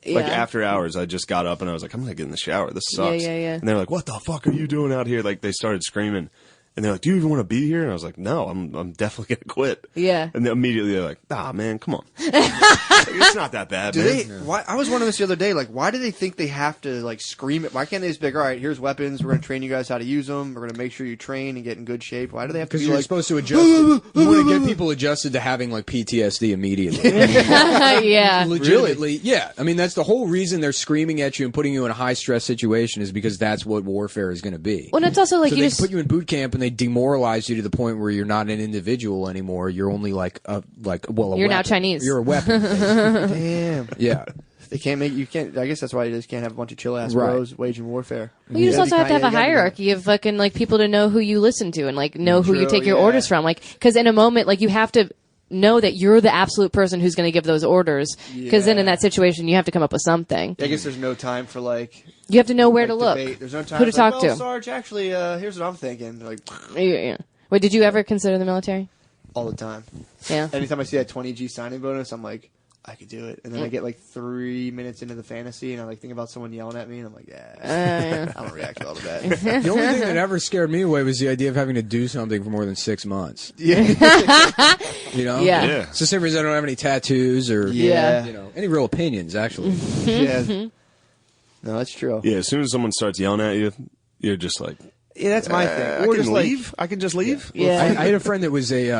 Like Yeah. after hours, I just got up and I was like, "I'm gonna get in the shower. This sucks." Yeah. And they're like, "What the fuck are you doing out here?" Like they started screaming, and they're like, "Do you even want to be here?" And I was like, "No, I'm definitely gonna quit." Yeah. And then immediately they're like, "Ah, man, come on, Like, it's not that bad, Do man." they? Why? I was wondering this the other day. Like, why do they think they have to like scream it? Why can't they just be like, "All right, here's weapons. We're going to train you guys how to use them. We're going to make sure you train and get in good shape." Why do they have to Because be you're like? supposed to adjust. You want to get people adjusted to having like PTSD immediately. Yeah. Legitimately, yeah. I mean, that's the whole reason they're screaming at you and putting you in a high stress situation is because that's what warfare is going to be. Well, and it's also like So you they just put you in boot camp and they demoralize you to the point where you're not an individual anymore. You're only like a You're now weapon. Chinese. You're a weapon. Damn. Yeah. They can't make you can't. I guess that's why you just can't have a bunch of chill ass Right. bros waging warfare. Well, you just Yeah. also have to have a You gotta do that. hierarchy of fucking like people to know who you listen to and like know who you True, take your yeah. orders from. Like, because in a moment, like you have to know that you're the absolute person who's going to give those orders. Because then in Yeah. that situation, you have to come up with something. I guess there's no time for like. You have to know where like, to look, debate. There's no time who to for, like, talk well, to. Sarge, actually, here's what I'm thinking. Like Yeah. Wait, did you ever consider the military? all the time. Yeah. Anytime I see that 20G signing bonus, I'm like, I could do it. And then I get like 3 minutes into the fantasy, and I like think about someone yelling at me, and I'm like, yeah, I don't react well to that. The only thing that ever scared me away was the idea of having to do something for more than 6 months. Yeah, You know? Yeah. Yeah. It's the same reason I don't have any tattoos or Yeah. you know, any real opinions, actually. yeah. No, that's true. Yeah, as soon as someone starts yelling at you, you're just like, Yeah, that's my I thing. can Or just like, leave. I can just leave. Yeah. I had a friend that was he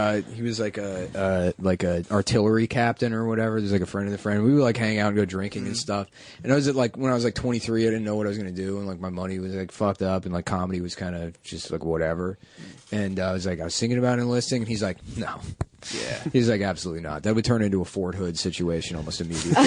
was like a artillery captain or whatever. There's like a friend of the friend. We would like hang out and go drinking and stuff. And I was when I was like 23, I didn't know what I was going to do. And like my money was like fucked up and like comedy was kind of just like whatever. And I was thinking about enlisting. And he's like, no. yeah. He's like, absolutely not. That would turn into a Fort Hood situation almost immediately.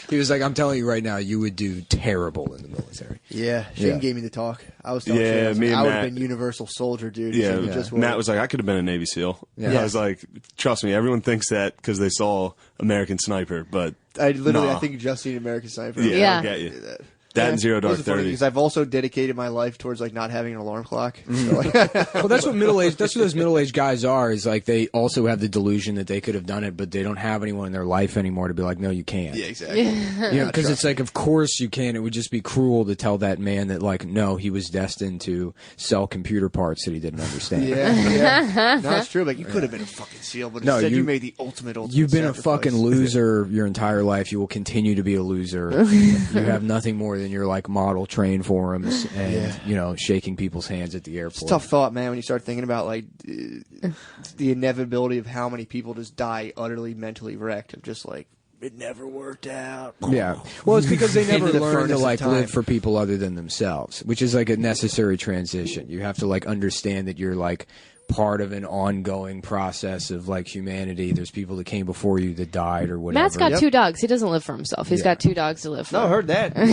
He was like, I'm telling you right now, you would do terrible in the military. Yeah, Shane Yeah. gave me the talk. I was telling Yeah, Shane, I, was me like, and I would Matt- have been Universal Soldier, dude. Yeah, Shane just Matt went. was like, I could have been a Navy SEAL. Yeah. I was like, trust me, everyone thinks that because they saw American Sniper, but I literally, nah. I think you just seen American Sniper. yeah, Yeah. I'll get you. That. That and Zero Dark 30. Because I've also dedicated my life towards like not having an alarm clock. Mm-hmm. So, like, Well, that's what that's what those middle-aged guys are. Is like they also have the delusion that they could have done it, but they don't have anyone in their life anymore to be like, no, you can't. yeah, exactly. You know, because it's like, of course you can. It would just be cruel to tell that man that, like, no, he was destined to sell computer parts that he didn't understand. Yeah. No, it's true. Like you could have been a fucking SEAL, but No, instead you you- made the ultimate. You've been a sacrifice. fucking loser your entire life. You will continue to be a loser. You have nothing more than your like model train forums and you know shaking people's hands at the airport. It's a tough thought, man, when you start thinking about like the inevitability of how many people just die utterly mentally wrecked of just like it never worked out. Yeah. Well, it's because they never Into the learn to furnace of like time. live for people other than themselves, which is like a necessary transition. You have to like understand that you're like part of an ongoing process of like humanity. There's people that came before you that died or whatever. Matt's got Yep. 2 dogs. He doesn't live for himself. He's Yeah. got 2 dogs to live for. No, I heard that. You're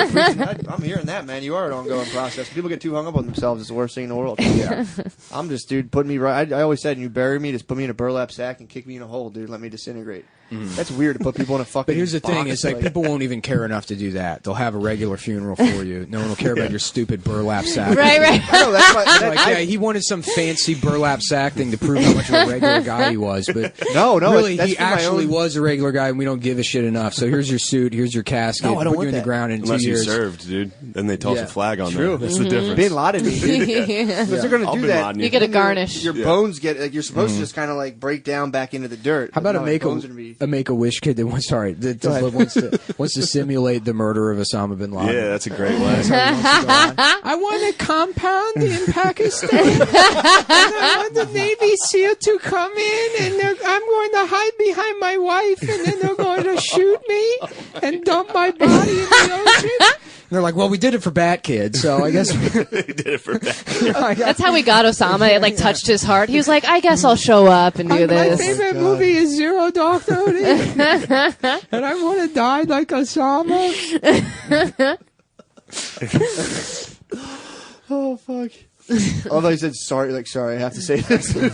preaching that. I'm hearing that, man. You are an ongoing process. People get too hung up on themselves. It's the worst thing in the world. Yeah. I'm just, dude, putting me right. I always said, you bury me, just put me in a burlap sack and kick me in a hole, dude. Let me disintegrate. That's weird to put people in a fucking. But here's the thing: box, it's like people won't even care enough to do that. They'll have a regular funeral for you. No one will care about your stupid burlap sack. Right. I know, that's my, Like, yeah, he wanted some fancy burlap sack thing to prove how much of a regular guy he was, but no, really, that's he for my actually own- was a regular guy, and we don't give a shit enough. So here's your suit, here's your casket, No, I don't put want you in the that. ground in Unless 2 you years. served, dude. Then they toss Yeah. a flag on True. there. That's the difference. Bin Laden, dude. Because they're gonna I'll do Bin that. Laden You get a Then your- garnish. Your bones get like you're supposed to just kind of like break down back into the dirt. How about No, a bones are gonna be- Make-A-Wish kid that wants wants to simulate the murder of Osama bin Laden? Yeah, that's a great way. I want a compound in Pakistan. And I want the Navy SEAL to come in, and I'm going to hide behind my wife, and then they're going to shoot me and dump my body in the ocean. And they're like, well, we did it for Bat Kid, so I guess They did it for that. That's how we got Osama. It like touched his heart. He was like, I guess I'll show up and do My this. favorite movie is Zero Dark Thirty, and I want to die like Osama. Oh fuck! Although he said sorry, like sorry, I have to say this. Sorry,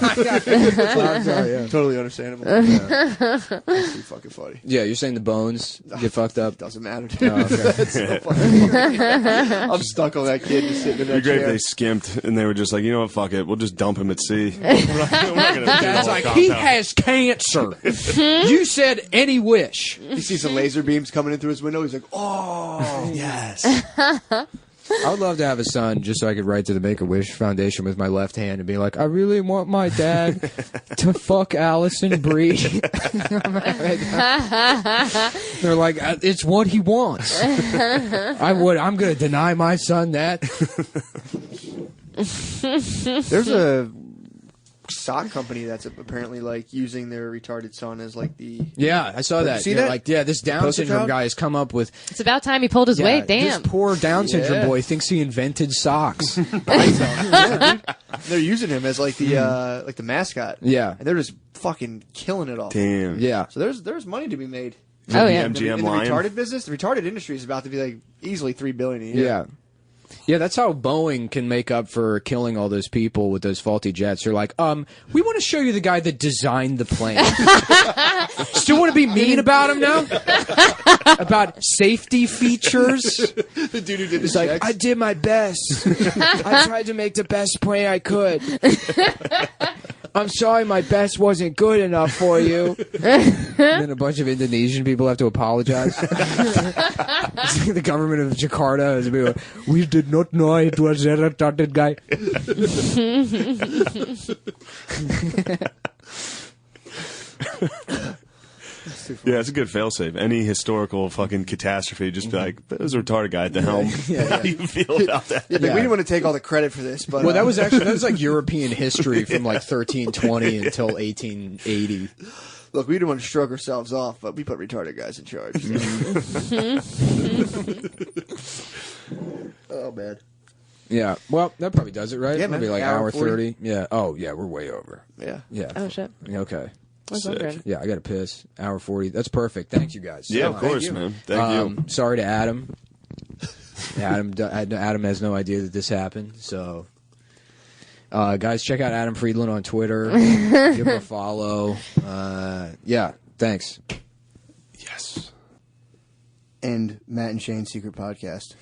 yeah. Totally understandable. That's pretty fucking funny. Yeah, you're saying the bones get fucked up. Doesn't matter, dude. Oh, okay. That's so fucking funny. I'm stuck on that kid just sitting in that It'd be great if chair. they skimped and they were just like, you know what, fuck it, we'll just dump him at sea. We're not gonna That's like, he has cancer. You said any wish. He sees some laser beams coming in through his window. He's like, oh yes. I would love to have a son just so I could write to the Make-A-Wish Foundation with my left hand and be like, I really want my dad to fuck Allison Brie. They're like, it's what he wants. I'm going to deny my son that. There's a sock company that's apparently like using their retarded son as like the. Yeah, I saw that. see Yeah, that? Like, yeah, this Down poster syndrome child? guy has come up with. It's about time he pulled his Yeah, weight. Damn. This poor Down syndrome Yeah. boy thinks he invented socks. Yeah, dude. They're using him as like the mascot. Yeah. and they're just fucking killing it all. Damn. Yeah. So there's money to be made. Oh, yeah. In the MGM Lion. retarded business, the retarded industry is about to be like easily $3 billion a year. Yeah. Yeah, that's how Boeing can make up for killing all those people with those faulty jets. They're like, we want to show you the guy that designed the plane. Still want to be mean about him now? About safety features? The dude who did He's the like, checks. I did my best. I tried to make the best plane I could. I'm sorry my best wasn't good enough for you. And then a bunch of Indonesian people have to apologize. The government of Jakarta is being like, we did not know it was a retarded guy. Yeah, it's a good failsafe. Any historical fucking catastrophe, just be like, there's a retarded guy at the helm. How do you feel about that? Yeah, like, Yeah. we didn't want to take all the credit for this, but Well, that was like European history from like 1320 until 1880. look, we didn't want to shrug ourselves off, but we put retarded guys in charge. Oh man, Yeah. Well, that probably does it, right? Yeah, Probably man. like Hour hour 40. 30. Yeah. Oh, yeah, we're way over. yeah. Yeah. Oh, shit. Okay. I was wondering. Yeah, I got to piss. Hour 40. That's perfect. Thank you guys. Yeah, of So course, you. man. Thank you. Sorry to Adam. Adam has no idea that this happened. So, guys, check out Adam Friedland on Twitter. Give him a follow. Yeah, thanks. Yes. And Matt and Shane's secret podcast.